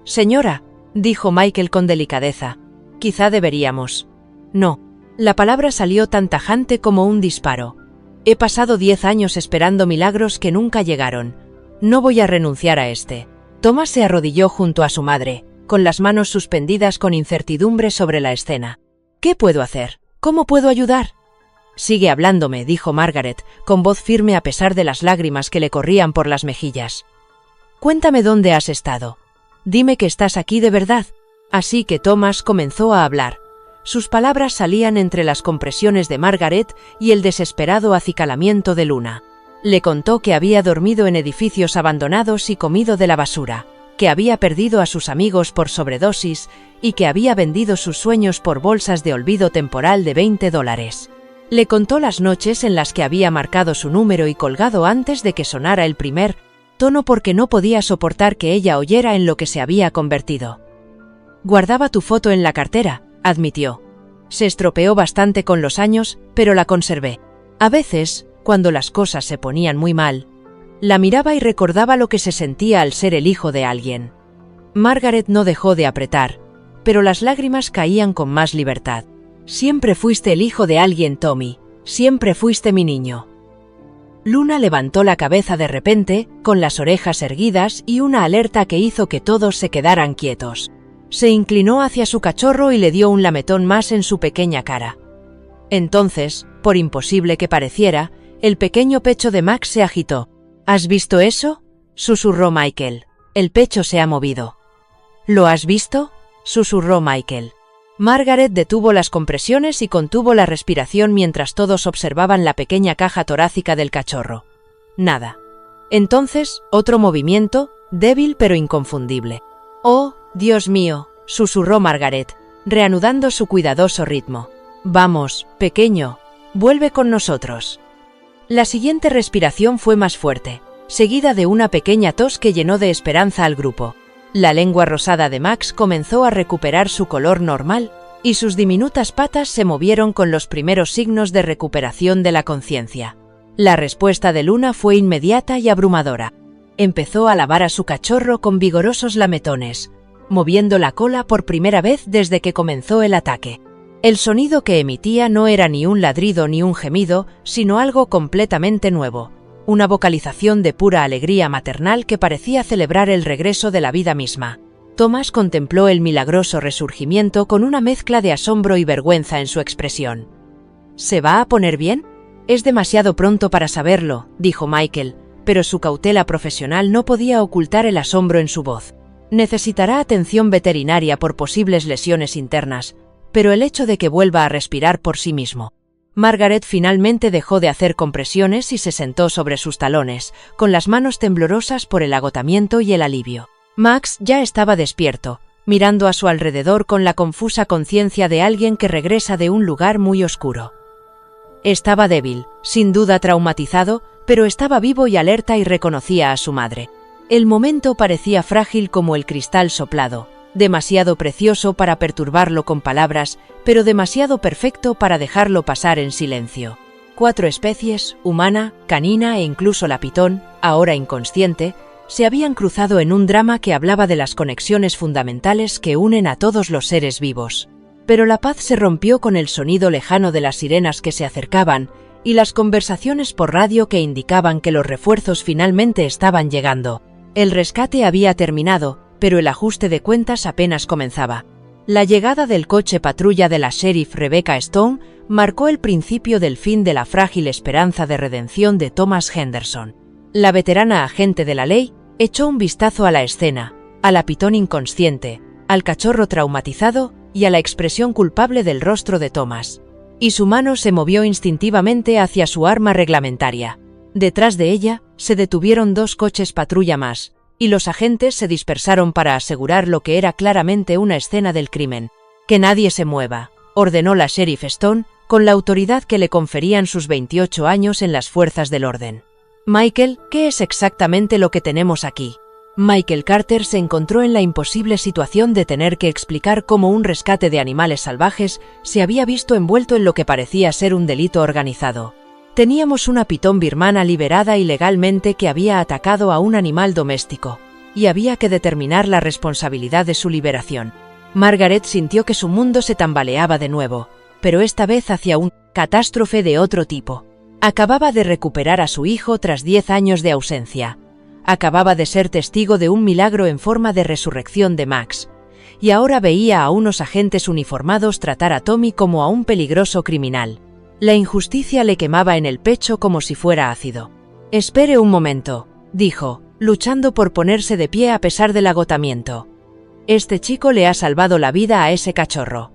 Speaker 1: «Señora», dijo Michael con delicadeza, «quizá deberíamos». «No». La palabra salió tan tajante como un disparo. «He pasado 10 años esperando milagros que nunca llegaron. No voy a renunciar a este». Thomas se arrodilló junto a su madre, con las manos suspendidas con incertidumbre sobre la escena. «¿Qué puedo hacer? ¿Cómo puedo ayudar?» «Sigue hablándome», dijo Margaret, con voz firme a pesar de las lágrimas que le corrían por las mejillas. «Cuéntame dónde has estado. Dime que estás aquí de verdad». Así que Thomas comenzó a hablar. Sus palabras salían entre las compresiones de Margaret y el desesperado acicalamiento de Luna. Le contó que había dormido en edificios abandonados y comido de la basura, que había perdido a sus amigos por sobredosis y que había vendido sus sueños por bolsas de olvido temporal de $20. Le contó las noches en las que había marcado su número y colgado antes de que sonara el primer tono porque no podía soportar que ella oyera en lo que se había convertido. Guardaba tu foto en la cartera, admitió. Se estropeó bastante con los años, pero la conservé. A veces, cuando las cosas se ponían muy mal, la miraba y recordaba lo que se sentía al ser el hijo de alguien. Margaret no dejó de apretar, pero las lágrimas caían con más libertad. Siempre fuiste el hijo de alguien, Tommy. Siempre fuiste mi niño. Luna levantó la cabeza de repente, con las orejas erguidas y una alerta que hizo que todos se quedaran quietos. Se inclinó hacia su cachorro y le dio un lametón más en su pequeña cara. Entonces, por imposible que pareciera, el pequeño pecho de Max se agitó. ¿Has visto eso?, susurró Michael. El pecho se ha movido. ¿Lo has visto?, susurró Michael. Margaret detuvo las compresiones y contuvo la respiración mientras todos observaban la pequeña caja torácica del cachorro. Nada. Entonces, otro movimiento, débil pero inconfundible. «Oh, Dios mío», susurró Margaret, reanudando su cuidadoso ritmo. «Vamos, pequeño, vuelve con nosotros». La siguiente respiración fue más fuerte, seguida de una pequeña tos que llenó de esperanza al grupo. La lengua rosada de Max comenzó a recuperar su color normal, y sus diminutas patas se movieron con los primeros signos de recuperación de la conciencia. La respuesta de Luna fue inmediata y abrumadora. Empezó a lavar a su cachorro con vigorosos lametones, moviendo la cola por primera vez desde que comenzó el ataque. El sonido que emitía no era ni un ladrido ni un gemido, sino algo completamente nuevo. Una vocalización de pura alegría maternal que parecía celebrar el regreso de la vida misma. Thomas contempló el milagroso resurgimiento con una mezcla de asombro y vergüenza en su expresión. ¿Se va a poner bien? Es demasiado pronto para saberlo, dijo Michael, pero su cautela profesional no podía ocultar el asombro en su voz. Necesitará atención veterinaria por posibles lesiones internas, pero el hecho de que vuelva a respirar por sí mismo. Margaret finalmente dejó de hacer compresiones y se sentó sobre sus talones, con las manos temblorosas por el agotamiento y el alivio. Max ya estaba despierto, mirando a su alrededor con la confusa conciencia de alguien que regresa de un lugar muy oscuro. Estaba débil, sin duda traumatizado, pero estaba vivo y alerta y reconocía a su madre. El momento parecía frágil como el cristal soplado, demasiado precioso para perturbarlo con palabras, pero demasiado perfecto para dejarlo pasar en silencio. 4 especies, humana, canina e incluso la pitón, ahora inconsciente, se habían cruzado en un drama que hablaba de las conexiones fundamentales que unen a todos los seres vivos. Pero la paz se rompió con el sonido lejano de las sirenas que se acercaban y las conversaciones por radio que indicaban que los refuerzos finalmente estaban llegando. El rescate había terminado, pero el ajuste de cuentas apenas comenzaba. La llegada del coche patrulla de la sheriff Rebecca Stone marcó el principio del fin de la frágil esperanza de redención de Thomas Henderson. La veterana agente de la ley echó un vistazo a la escena, a la pitón inconsciente, al cachorro traumatizado y a la expresión culpable del rostro de Thomas. Y su mano se movió instintivamente hacia su arma reglamentaria. Detrás de ella se detuvieron 2 coches patrulla más, y los agentes se dispersaron para asegurar lo que era claramente una escena del crimen. «Que nadie se mueva», ordenó la sheriff Stone, con la autoridad que le conferían sus 28 años en las fuerzas del orden. «Michael, ¿qué es exactamente lo que tenemos aquí?» Michael Carter se encontró en la imposible situación de tener que explicar cómo un rescate de animales salvajes se había visto envuelto en lo que parecía ser un delito organizado. Teníamos una pitón birmana liberada ilegalmente que había atacado a un animal doméstico, y había que determinar la responsabilidad de su liberación. Margaret sintió que su mundo se tambaleaba de nuevo, pero esta vez hacia una catástrofe de otro tipo. Acababa de recuperar a su hijo tras 10 años de ausencia. Acababa de ser testigo de un milagro en forma de resurrección de Max, y ahora veía a unos agentes uniformados tratar a Tommy como a un peligroso criminal. La injusticia le quemaba en el pecho como si fuera ácido. «Espere un momento», dijo, luchando por ponerse de pie a pesar del agotamiento. «Este chico le ha salvado la vida a ese cachorro.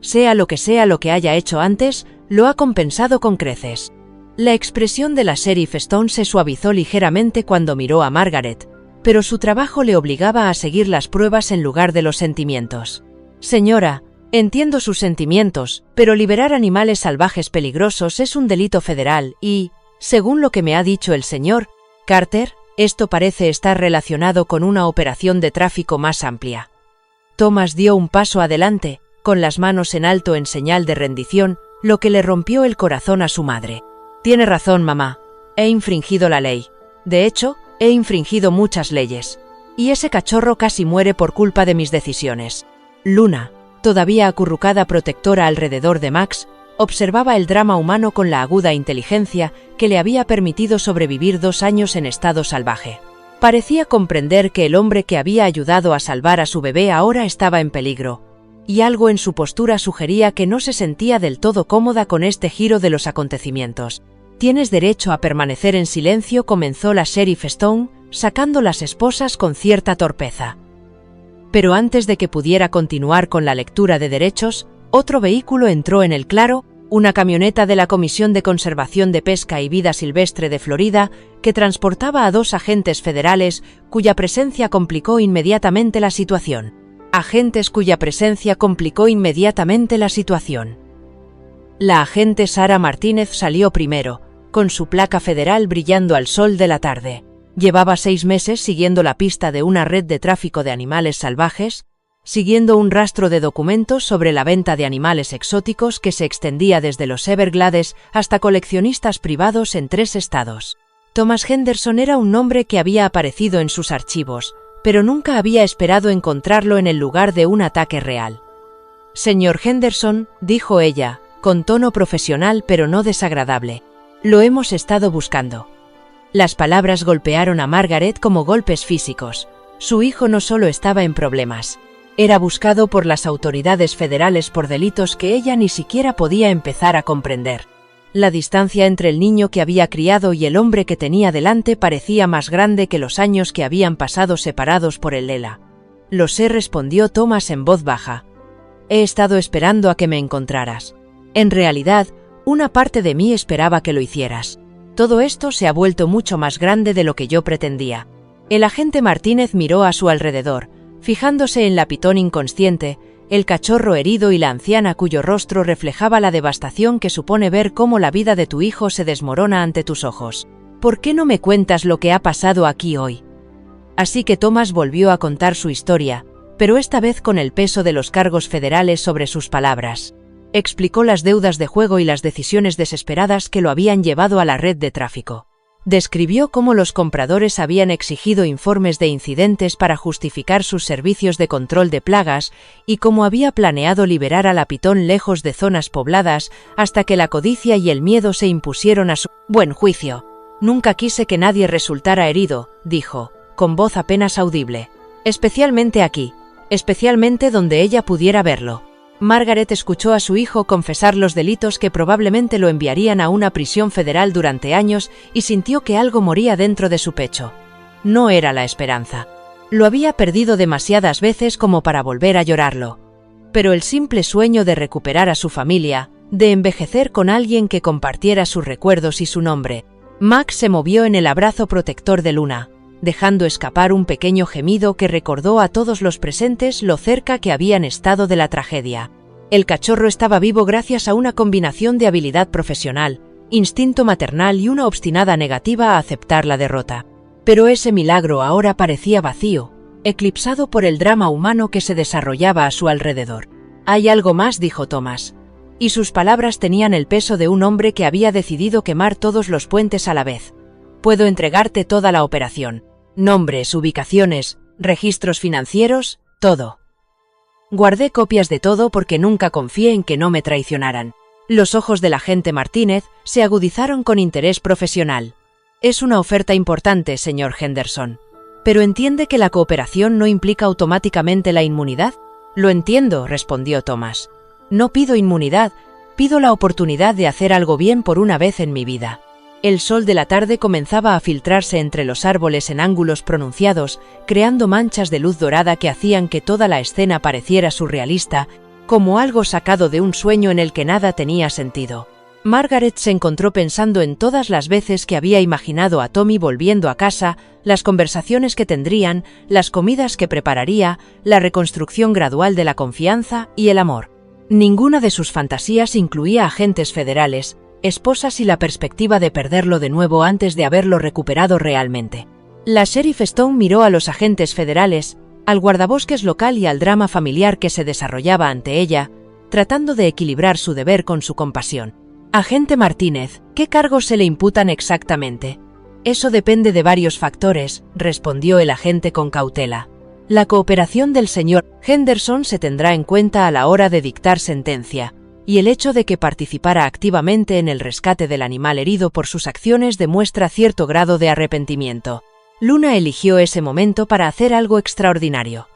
Speaker 1: Sea lo que haya hecho antes, lo ha compensado con creces». La expresión de la sheriff Stone se suavizó ligeramente cuando miró a Margaret, pero su trabajo le obligaba a seguir las pruebas en lugar de los sentimientos. Señora, entiendo sus sentimientos, pero liberar animales salvajes peligrosos es un delito federal y, según lo que me ha dicho el señor Carter, esto parece estar relacionado con una operación de tráfico más amplia. Thomas dio un paso adelante, con las manos en alto en señal de rendición, lo que le rompió el corazón a su madre. Tiene razón, mamá. He infringido la ley. De hecho, he infringido muchas leyes. Y ese cachorro casi muere por culpa de mis decisiones. Luna, todavía acurrucada protectora alrededor de Max, observaba el drama humano con la aguda inteligencia que le había permitido sobrevivir 2 años en estado salvaje. Parecía comprender que el hombre que había ayudado a salvar a su bebé ahora estaba en peligro, y algo en su postura sugería que no se sentía del todo cómoda con este giro de los acontecimientos. «Tienes derecho a permanecer en silencio», comenzó la sheriff Stone, sacando las esposas con cierta torpeza. Pero antes de que pudiera continuar con la lectura de derechos, otro vehículo entró en el claro, una camioneta de la Comisión de Conservación de Pesca y Vida Silvestre de Florida, que transportaba a 2 agentes federales cuya presencia complicó inmediatamente la situación. La agente Sara Martínez salió primero, con su placa federal brillando al sol de la tarde. Llevaba 6 meses siguiendo la pista de una red de tráfico de animales salvajes, siguiendo un rastro de documentos sobre la venta de animales exóticos que se extendía desde los Everglades hasta coleccionistas privados en 3 estados. Thomas Henderson era un nombre que había aparecido en sus archivos, pero nunca había esperado encontrarlo en el lugar de un ataque real. «Señor Henderson», dijo ella, con tono profesional pero no desagradable, «lo hemos estado buscando». Las palabras golpearon a Margaret como golpes físicos. Su hijo no solo estaba en problemas. Era buscado por las autoridades federales por delitos que ella ni siquiera podía empezar a comprender. La distancia entre el niño que había criado y el hombre que tenía delante parecía más grande que los años que habían pasado separados por el Lela. «Lo sé», respondió Thomas en voz baja. «He estado esperando a que me encontraras. En realidad, una parte de mí esperaba que lo hicieras. Todo esto se ha vuelto mucho más grande de lo que yo pretendía». El agente Martínez miró a su alrededor, fijándose en la pitón inconsciente, el cachorro herido y la anciana cuyo rostro reflejaba la devastación que supone ver cómo la vida de tu hijo se desmorona ante tus ojos. «¿Por qué no me cuentas lo que ha pasado aquí hoy?» Así que Thomas volvió a contar su historia, pero esta vez con el peso de los cargos federales sobre sus palabras. Explicó las deudas de juego y las decisiones desesperadas que lo habían llevado a la red de tráfico. Describió cómo los compradores habían exigido informes de incidentes para justificar sus servicios de control de plagas y cómo había planeado liberar a la pitón lejos de zonas pobladas hasta que la codicia y el miedo se impusieron a su buen juicio. «Nunca quise que nadie resultara herido», dijo, con voz apenas audible. «Especialmente aquí, especialmente donde ella pudiera verlo». Margaret escuchó a su hijo confesar los delitos que probablemente lo enviarían a una prisión federal durante años y sintió que algo moría dentro de su pecho. No era la esperanza. Lo había perdido demasiadas veces como para volver a llorarlo. Pero el simple sueño de recuperar a su familia, de envejecer con alguien que compartiera sus recuerdos y su nombre. Max se movió en el abrazo protector de Luna, dejando escapar un pequeño gemido que recordó a todos los presentes lo cerca que habían estado de la tragedia. El cachorro estaba vivo gracias a una combinación de habilidad profesional, instinto maternal y una obstinada negativa a aceptar la derrota. Pero ese milagro ahora parecía vacío, eclipsado por el drama humano que se desarrollaba a su alrededor. «Hay algo más», dijo Thomas, y sus palabras tenían el peso de un hombre que había decidido quemar todos los puentes a la vez. «Puedo entregarte toda la operación. Nombres, ubicaciones, registros financieros, todo. Guardé copias de todo porque nunca confié en que no me traicionaran». Los ojos del agente Martínez se agudizaron con interés profesional. «Es una oferta importante, señor Henderson. ¿Pero entiende que la cooperación no implica automáticamente la inmunidad?» «Lo entiendo», respondió Thomas. «No pido inmunidad, pido la oportunidad de hacer algo bien por una vez en mi vida». El sol de la tarde comenzaba a filtrarse entre los árboles en ángulos pronunciados, creando manchas de luz dorada que hacían que toda la escena pareciera surrealista, como algo sacado de un sueño en el que nada tenía sentido. Margaret se encontró pensando en todas las veces que había imaginado a Tommy volviendo a casa, las conversaciones que tendrían, las comidas que prepararía, la reconstrucción gradual de la confianza y el amor. Ninguna de sus fantasías incluía agentes federales, esposas y la perspectiva de perderlo de nuevo antes de haberlo recuperado realmente. La sheriff Stone miró a los agentes federales, al guardabosques local y al drama familiar que se desarrollaba ante ella, tratando de equilibrar su deber con su compasión. Agente Martínez, ¿qué cargos se le imputan exactamente? Eso depende de varios factores, respondió el agente con cautela. La cooperación del señor Henderson se tendrá en cuenta a la hora de dictar sentencia, y el hecho de que participara activamente en el rescate del animal herido por sus acciones demuestra cierto grado de arrepentimiento. Luna eligió ese momento para hacer algo extraordinario.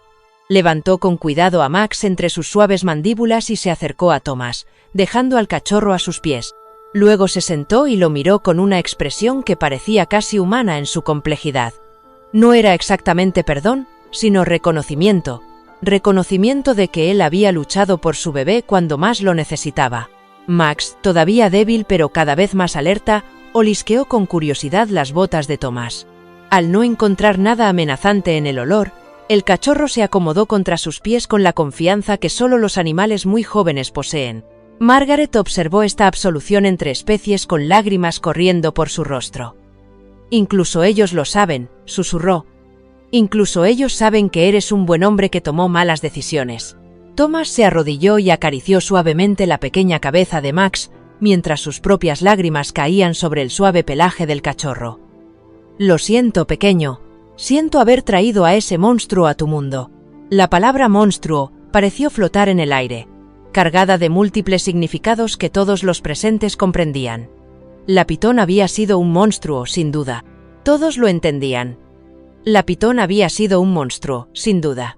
Speaker 1: Levantó con cuidado a Max entre sus suaves mandíbulas y se acercó a Thomas, dejando al cachorro a sus pies. Luego se sentó y lo miró con una expresión que parecía casi humana en su complejidad. No era exactamente perdón, sino reconocimiento. Reconocimiento de que él había luchado por su bebé cuando más lo necesitaba. Max, todavía débil pero cada vez más alerta, olisqueó con curiosidad las botas de Thomas. Al no encontrar nada amenazante en el olor, el cachorro se acomodó contra sus pies con la confianza que solo los animales muy jóvenes poseen. Margaret observó esta absolución entre especies con lágrimas corriendo por su rostro. «Incluso ellos lo saben», susurró. «Incluso ellos saben que eres un buen hombre que tomó malas decisiones». Thomas se arrodilló y acarició suavemente la pequeña cabeza de Max, mientras sus propias lágrimas caían sobre el suave pelaje del cachorro. «Lo siento, pequeño. Siento haber traído a ese monstruo a tu mundo». La palabra monstruo pareció flotar en el aire, cargada de múltiples significados que todos los presentes comprendían. La pitón había sido un monstruo, sin duda. Todos lo entendían. La pitón había sido un monstruo, sin duda.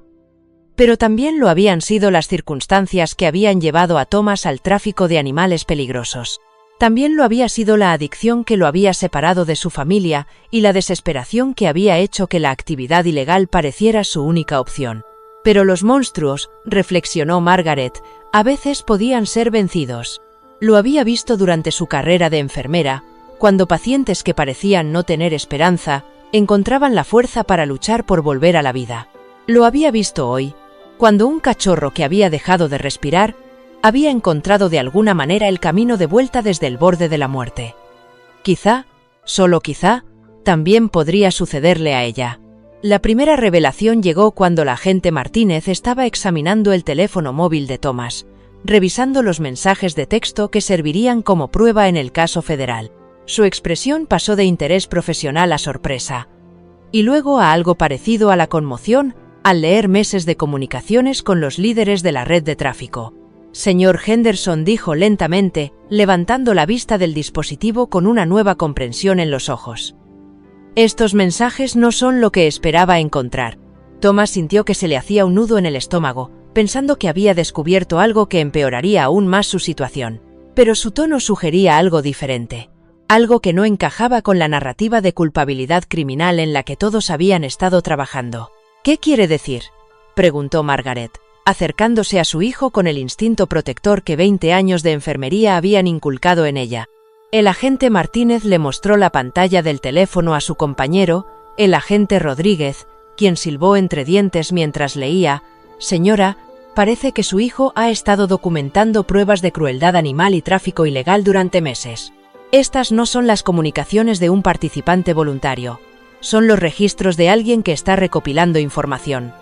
Speaker 1: Pero también lo habían sido las circunstancias que habían llevado a Thomas al tráfico de animales peligrosos. También lo había sido la adicción que lo había separado de su familia y la desesperación que había hecho que la actividad ilegal pareciera su única opción. Pero los monstruos, reflexionó Margaret, a veces podían ser vencidos. Lo había visto durante su carrera de enfermera, cuando pacientes que parecían no tener esperanza, encontraban la fuerza para luchar por volver a la vida. Lo había visto hoy, cuando un cachorro que había dejado de respirar, había encontrado de alguna manera el camino de vuelta desde el borde de la muerte. Quizá, solo quizá, también podría sucederle a ella. La primera revelación llegó cuando la agente Martínez estaba examinando el teléfono móvil de Thomas, revisando los mensajes de texto que servirían como prueba en el caso federal. Su expresión pasó de interés profesional a sorpresa, y luego a algo parecido a la conmoción al leer meses de comunicaciones con los líderes de la red de tráfico. Señor Henderson, dijo lentamente, levantando la vista del dispositivo con una nueva comprensión en los ojos. Estos mensajes no son lo que esperaba encontrar. Thomas sintió que se le hacía un nudo en el estómago, pensando que había descubierto algo que empeoraría aún más su situación. Pero su tono sugería algo diferente. Algo que no encajaba con la narrativa de culpabilidad criminal en la que todos habían estado trabajando. «¿Qué quiere decir?», preguntó Margaret, acercándose a su hijo con el instinto protector que 20 años de enfermería habían inculcado en ella. El agente Martínez le mostró la pantalla del teléfono a su compañero, el agente Rodríguez, quien silbó entre dientes mientras leía: «Señora, parece que su hijo ha estado documentando pruebas de crueldad animal y tráfico ilegal durante meses. Estas no son las comunicaciones de un participante voluntario. Son los registros de alguien que está recopilando información.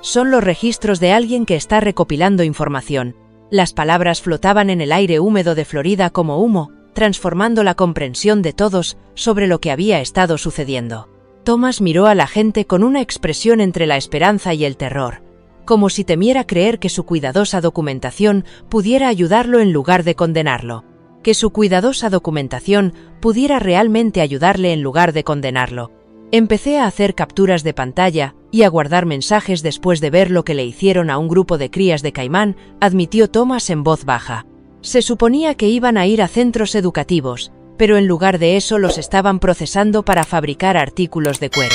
Speaker 1: Son los registros de alguien que está recopilando información». Las palabras flotaban en el aire húmedo de Florida como humo, transformando la comprensión de todos sobre lo que había estado sucediendo. Thomas miró a la gente con una expresión entre la esperanza y el terror, como si temiera creer que su cuidadosa documentación pudiera ayudarlo en lugar de condenarlo. Que su cuidadosa documentación pudiera realmente ayudarle en lugar de condenarlo. Empecé a hacer capturas de pantalla y a guardar mensajes después de ver lo que le hicieron a un grupo de crías de caimán, admitió Thomas en voz baja. Se suponía que iban a ir a centros educativos, pero en lugar de eso los estaban procesando para fabricar artículos de cuero.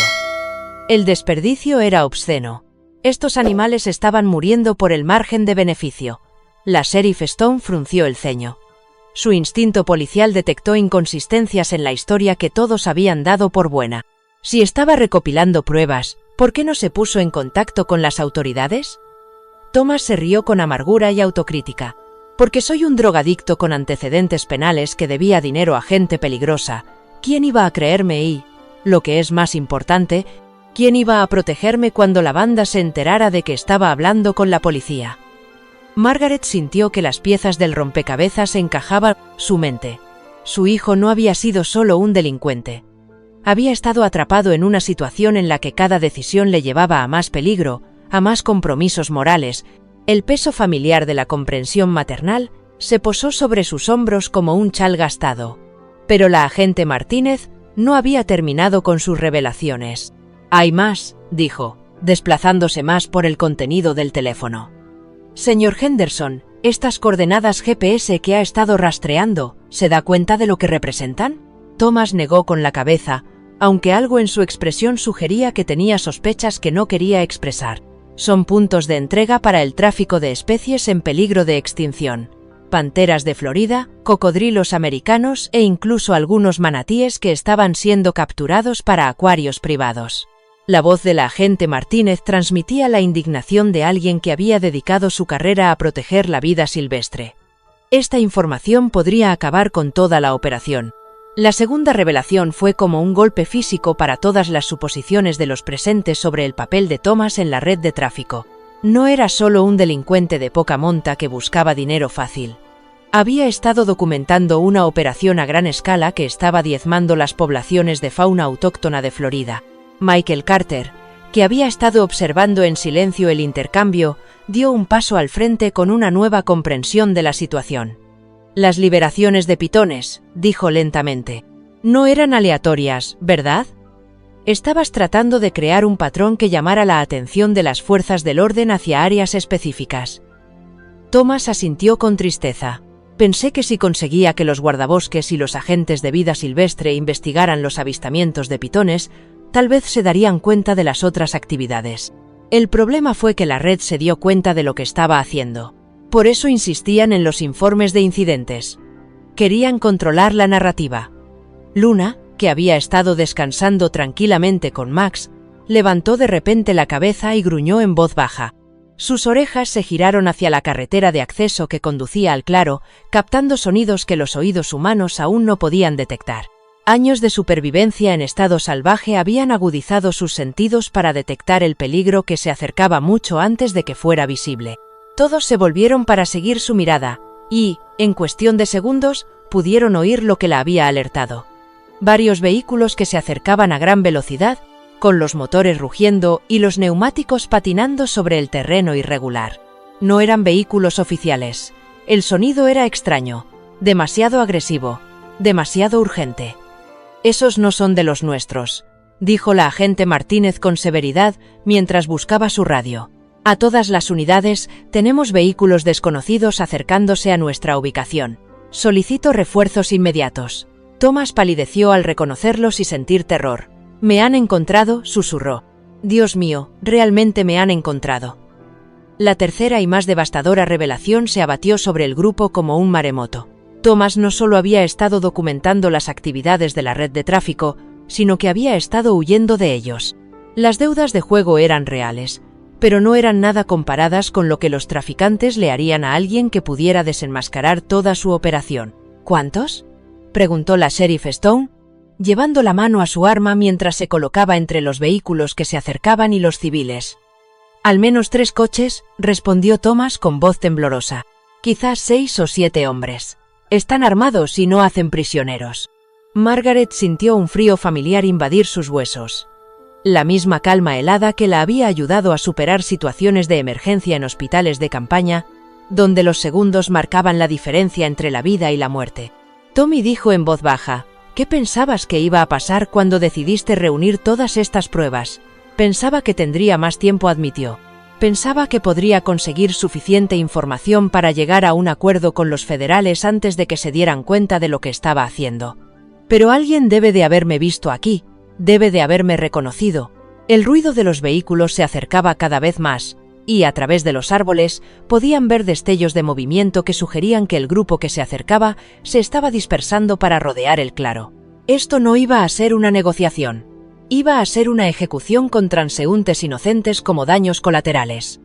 Speaker 1: El desperdicio era obsceno. Estos animales estaban muriendo por el margen de beneficio. La sheriff Stone frunció el ceño. Su instinto policial detectó inconsistencias en la historia que todos habían dado por buena. Si estaba recopilando pruebas, ¿por qué no se puso en contacto con las autoridades? Thomas se rió con amargura y autocrítica. Porque soy un drogadicto con antecedentes penales que debía dinero a gente peligrosa. ¿Quién iba a creerme y, lo que es más importante, quién iba a protegerme cuando la banda se enterara de que estaba hablando con la policía? Margaret sintió que las piezas del rompecabezas encajaban en su mente. Su hijo no había sido solo un delincuente. Había estado atrapado en una situación en la que cada decisión le llevaba a más peligro, a más compromisos morales. El peso familiar de la comprensión maternal se posó sobre sus hombros como un chal gastado. Pero la agente Martínez no había terminado con sus revelaciones. «Hay más», dijo, desplazándose más por el contenido del teléfono. «Señor Henderson, estas coordenadas GPS que ha estado rastreando, ¿se da cuenta de lo que representan?» Thomas negó con la cabeza, aunque algo en su expresión sugería que tenía sospechas que no quería expresar. «Son puntos de entrega para el tráfico de especies en peligro de extinción. Panteras de Florida, cocodrilos americanos e incluso algunos manatíes que estaban siendo capturados para acuarios privados». La voz de la agente Martínez transmitía la indignación de alguien que había dedicado su carrera a proteger la vida silvestre. Esta información podría acabar con toda la operación. La segunda revelación fue como un golpe físico para todas las suposiciones de los presentes sobre el papel de Thomas en la red de tráfico. No era solo un delincuente de poca monta que buscaba dinero fácil. Había estado documentando una operación a gran escala que estaba diezmando las poblaciones de fauna autóctona de Florida. Michael Carter, que había estado observando en silencio el intercambio, dio un paso al frente con una nueva comprensión de la situación. «Las liberaciones de pitones», dijo lentamente, «no eran aleatorias, ¿verdad? Estabas tratando de crear un patrón que llamara la atención de las fuerzas del orden hacia áreas específicas». Thomas asintió con tristeza. «Pensé que si conseguía que los guardabosques y los agentes de vida silvestre investigaran los avistamientos de pitones, tal vez se darían cuenta de las otras actividades. El problema fue que la red se dio cuenta de lo que estaba haciendo. Por eso insistían en los informes de incidentes. Querían controlar la narrativa». Luna, que había estado descansando tranquilamente con Max, levantó de repente la cabeza y gruñó en voz baja. Sus orejas se giraron hacia la carretera de acceso que conducía al claro, captando sonidos que los oídos humanos aún no podían detectar. Años de supervivencia en estado salvaje habían agudizado sus sentidos para detectar el peligro que se acercaba mucho antes de que fuera visible. Todos se volvieron para seguir su mirada, y, en cuestión de segundos, pudieron oír lo que la había alertado. Varios vehículos que se acercaban a gran velocidad, con los motores rugiendo y los neumáticos patinando sobre el terreno irregular. No eran vehículos oficiales. El sonido era extraño, demasiado agresivo, demasiado urgente. «Esos no son de los nuestros», dijo la agente Martínez con severidad mientras buscaba su radio. «A todas las unidades, tenemos vehículos desconocidos acercándose a nuestra ubicación. Solicito refuerzos inmediatos». Thomas palideció al reconocerlos y sentir terror. «Me han encontrado», susurró. «Dios mío, realmente me han encontrado». La tercera y más devastadora revelación se abatió sobre el grupo como un maremoto. Thomas no solo había estado documentando las actividades de la red de tráfico, sino que había estado huyendo de ellos. Las deudas de juego eran reales, pero no eran nada comparadas con lo que los traficantes le harían a alguien que pudiera desenmascarar toda su operación. «¿Cuántos?», preguntó la sheriff Stone, llevando la mano a su arma mientras se colocaba entre los vehículos que se acercaban y los civiles. «Al menos 3 coches», respondió Thomas con voz temblorosa. «Quizás 6 o 7 hombres. Están armados y no hacen prisioneros». Margaret sintió un frío familiar invadir sus huesos. La misma calma helada que la había ayudado a superar situaciones de emergencia en hospitales de campaña, donde los segundos marcaban la diferencia entre la vida y la muerte. Tommy dijo en voz baja: «¿Qué pensabas que iba a pasar cuando decidiste reunir todas estas pruebas?» «Pensaba que tendría más tiempo», admitió. «Pensaba que podría conseguir suficiente información para llegar a un acuerdo con los federales antes de que se dieran cuenta de lo que estaba haciendo. Pero alguien debe de haberme visto aquí, debe de haberme reconocido». El ruido de los vehículos se acercaba cada vez más, y, a través de los árboles, podían ver destellos de movimiento que sugerían que el grupo que se acercaba se estaba dispersando para rodear el claro. Esto no iba a ser una negociación. Iba a ser una ejecución con transeúntes inocentes como daños colaterales.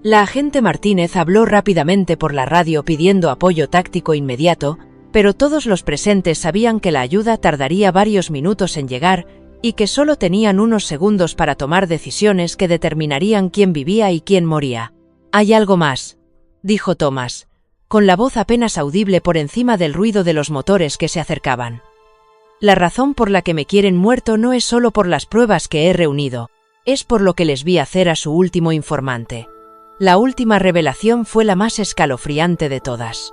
Speaker 1: La agente Martínez habló rápidamente por la radio pidiendo apoyo táctico inmediato, pero todos los presentes sabían que la ayuda tardaría varios minutos en llegar y que solo tenían unos segundos para tomar decisiones que determinarían quién vivía y quién moría. «Hay algo más», dijo Thomas, con la voz apenas audible por encima del ruido de los motores que se acercaban. «La razón por la que me quieren muerto no es solo por las pruebas que he reunido, es por lo que les vi hacer a su último informante. La última revelación fue la más escalofriante de todas.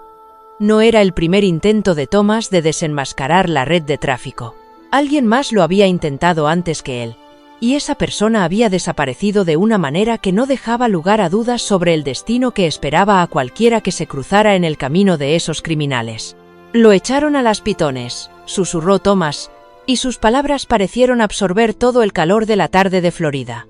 Speaker 1: No era el primer intento de Thomas de desenmascarar la red de tráfico. Alguien más lo había intentado antes que él, y esa persona había desaparecido de una manera que no dejaba lugar a dudas sobre el destino que esperaba a cualquiera que se cruzara en el camino de esos criminales. «Lo echaron a las pitones», susurró Thomas, y sus palabras parecieron absorber todo el calor de la tarde de Florida.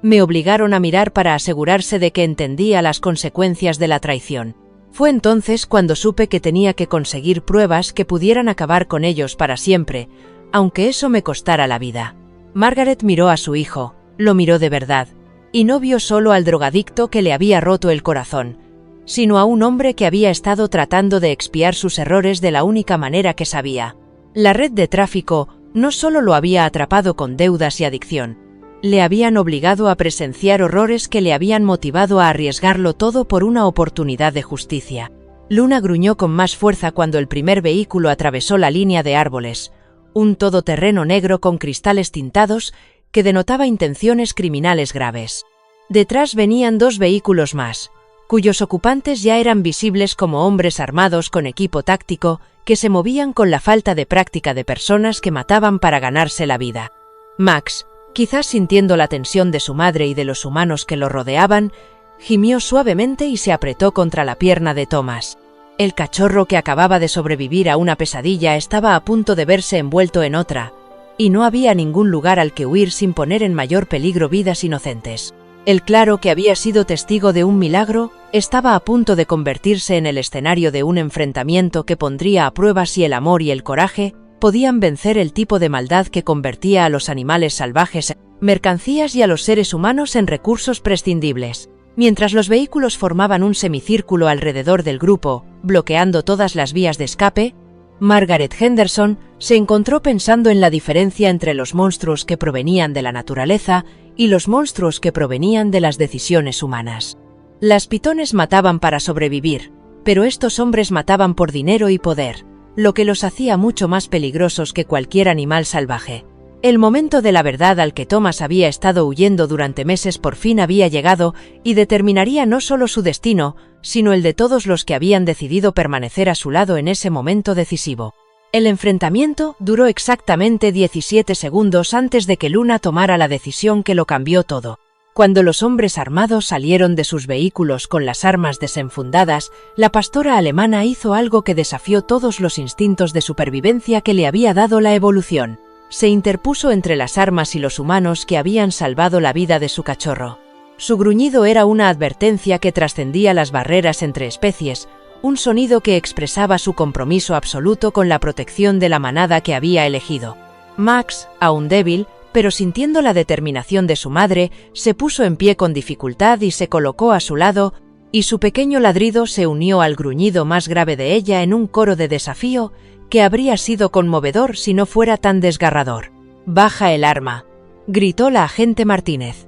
Speaker 1: «Me obligaron a mirar para asegurarse de que entendía las consecuencias de la traición. Fue entonces cuando supe que tenía que conseguir pruebas que pudieran acabar con ellos para siempre, aunque eso me costara la vida». Margaret miró a su hijo, lo miró de verdad, y no vio solo al drogadicto que le había roto el corazón, sino a un hombre que había estado tratando de expiar sus errores de la única manera que sabía. La red de tráfico no solo lo había atrapado con deudas y adicción, le habían obligado a presenciar horrores que le habían motivado a arriesgarlo todo por una oportunidad de justicia. Luna gruñó con más fuerza cuando el primer vehículo atravesó la línea de árboles, un todoterreno negro con cristales tintados que denotaba intenciones criminales graves. Detrás venían dos vehículos más, cuyos ocupantes ya eran visibles como hombres armados con equipo táctico que se movían con la falta de práctica de personas que mataban para ganarse la vida. Max, quizás sintiendo la tensión de su madre y de los humanos que lo rodeaban, gimió suavemente y se apretó contra la pierna de Thomas. El cachorro que acababa de sobrevivir a una pesadilla estaba a punto de verse envuelto en otra, y no había ningún lugar al que huir sin poner en mayor peligro vidas inocentes. El claro, que había sido testigo de un milagro, estaba a punto de convertirse en el escenario de un enfrentamiento que pondría a prueba si el amor y el coraje podían vencer el tipo de maldad que convertía a los animales salvajes en mercancías y a los seres humanos en recursos prescindibles. Mientras los vehículos formaban un semicírculo alrededor del grupo, bloqueando todas las vías de escape, Margaret Henderson se encontró pensando en la diferencia entre los monstruos que provenían de la naturaleza y los monstruos que provenían de las decisiones humanas. Las pitones mataban para sobrevivir, pero estos hombres mataban por dinero y poder, lo que los hacía mucho más peligrosos que cualquier animal salvaje. El momento de la verdad al que Thomas había estado huyendo durante meses por fin había llegado y determinaría no solo su destino, sino el de todos los que habían decidido permanecer a su lado en ese momento decisivo. El enfrentamiento duró exactamente 17 segundos antes de que Luna tomara la decisión que lo cambió todo. Cuando los hombres armados salieron de sus vehículos con las armas desenfundadas, la pastora alemana hizo algo que desafió todos los instintos de supervivencia que le había dado la evolución. Se interpuso entre las armas y los humanos que habían salvado la vida de su cachorro. Su gruñido era una advertencia que trascendía las barreras entre especies, un sonido que expresaba su compromiso absoluto con la protección de la manada que había elegido. Max, aún débil, pero sintiendo la determinación de su madre, se puso en pie con dificultad y se colocó a su lado, y su pequeño ladrido se unió al gruñido más grave de ella en un coro de desafío que habría sido conmovedor si no fuera tan desgarrador. «Baja el arma», gritó la agente Martínez.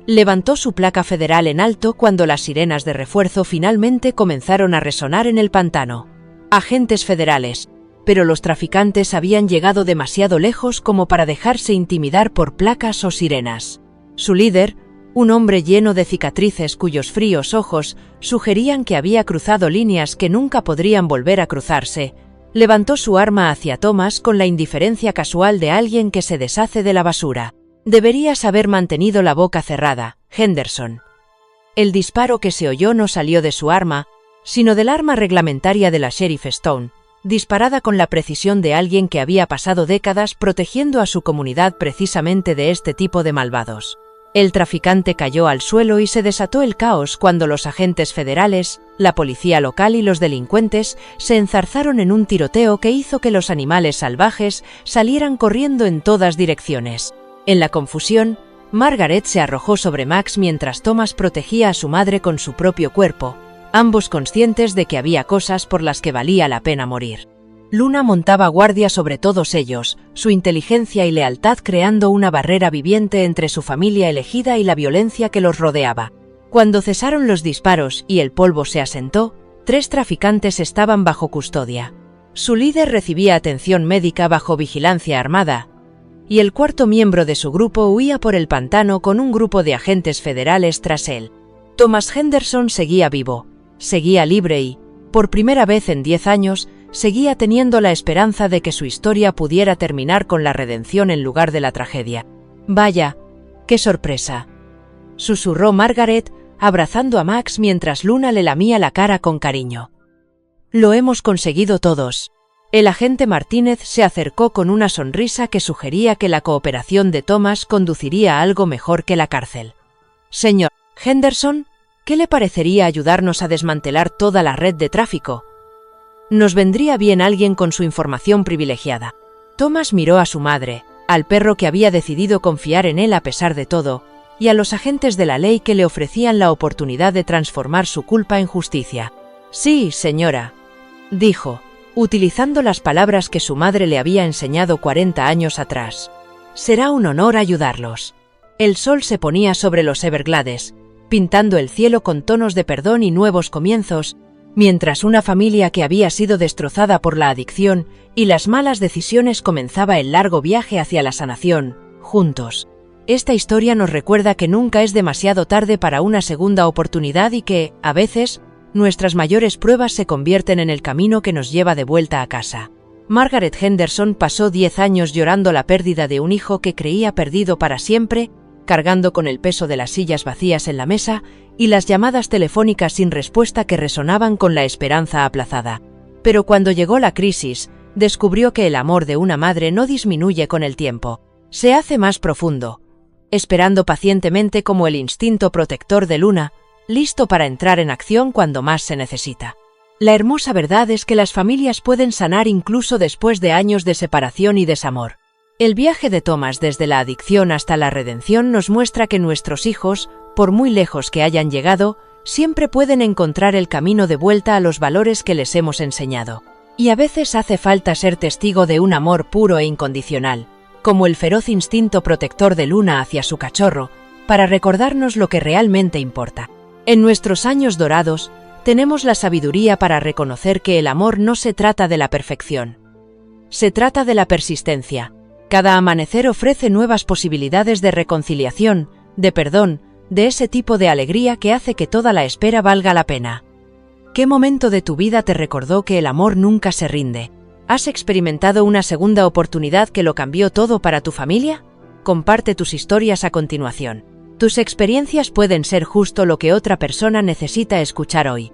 Speaker 1: Levantó su placa federal en alto cuando las sirenas de refuerzo finalmente comenzaron a resonar en el pantano. Agentes federales, pero los traficantes habían llegado demasiado lejos como para dejarse intimidar por placas o sirenas. Su líder, un hombre lleno de cicatrices cuyos fríos ojos sugerían que había cruzado líneas que nunca podrían volver a cruzarse, levantó su arma hacia Thomas con la indiferencia casual de alguien que se deshace de la basura. «Deberías haber mantenido la boca cerrada, Henderson». El disparo que se oyó no salió de su arma, sino del arma reglamentaria de la Sheriff Stone, disparada con la precisión de alguien que había pasado décadas protegiendo a su comunidad precisamente de este tipo de malvados. El traficante cayó al suelo y se desató el caos cuando los agentes federales, la policía local y los delincuentes se enzarzaron en un tiroteo que hizo que los animales salvajes salieran corriendo en todas direcciones. En la confusión, Margaret se arrojó sobre Max mientras Thomas protegía a su madre con su propio cuerpo, ambos conscientes de que había cosas por las que valía la pena morir. Luna montaba guardia sobre todos ellos, su inteligencia y lealtad creando una barrera viviente entre su familia elegida y la violencia que los rodeaba. Cuando cesaron los disparos y el polvo se asentó, 3 traficantes estaban bajo custodia. Su líder recibía atención médica bajo vigilancia armada, y el 4º miembro de su grupo huía por el pantano con un grupo de agentes federales tras él. Thomas Henderson seguía vivo, seguía libre y, por primera vez en 10 años, seguía teniendo la esperanza de que su historia pudiera terminar con la redención en lugar de la tragedia. «Vaya, qué sorpresa», susurró Margaret, abrazando a Max mientras Luna le lamía la cara con cariño. «Lo hemos conseguido todos». El agente Martínez se acercó con una sonrisa que sugería que la cooperación de Thomas conduciría a algo mejor que la cárcel. «Señor Henderson, ¿qué le parecería ayudarnos a desmantelar toda la red de tráfico? Nos vendría bien alguien con su información privilegiada». Thomas miró a su madre, al perro que había decidido confiar en él a pesar de todo, y a los agentes de la ley que le ofrecían la oportunidad de transformar su culpa en justicia. «Sí, señora», dijo, utilizando las palabras que su madre le había enseñado 40 años atrás. «Será un honor ayudarlos». El sol se ponía sobre los Everglades, pintando el cielo con tonos de perdón y nuevos comienzos, mientras una familia que había sido destrozada por la adicción y las malas decisiones comenzaba el largo viaje hacia la sanación, juntos. Esta historia nos recuerda que nunca es demasiado tarde para una segunda oportunidad y que, a veces, nuestras mayores pruebas se convierten en el camino que nos lleva de vuelta a casa. Margaret Henderson pasó 10 años llorando la pérdida de un hijo que creía perdido para siempre, cargando con el peso de las sillas vacías en la mesa y las llamadas telefónicas sin respuesta que resonaban con la esperanza aplazada. Pero cuando llegó la crisis, descubrió que el amor de una madre no disminuye con el tiempo. Se hace más profundo, esperando pacientemente como el instinto protector de Luna, listo para entrar en acción cuando más se necesita. La hermosa verdad es que las familias pueden sanar incluso después de años de separación y desamor. El viaje de Thomas desde la adicción hasta la redención nos muestra que nuestros hijos, por muy lejos que hayan llegado, siempre pueden encontrar el camino de vuelta a los valores que les hemos enseñado. Y a veces hace falta ser testigo de un amor puro e incondicional, como el feroz instinto protector de Luna hacia su cachorro, para recordarnos lo que realmente importa. En nuestros años dorados, tenemos la sabiduría para reconocer que el amor no se trata de la perfección. Se trata de la persistencia. Cada amanecer ofrece nuevas posibilidades de reconciliación, de perdón, de ese tipo de alegría que hace que toda la espera valga la pena. ¿Qué momento de tu vida te recordó que el amor nunca se rinde? ¿Has experimentado una segunda oportunidad que lo cambió todo para tu familia? Comparte tus historias a continuación. Tus experiencias pueden ser justo lo que otra persona necesita escuchar hoy.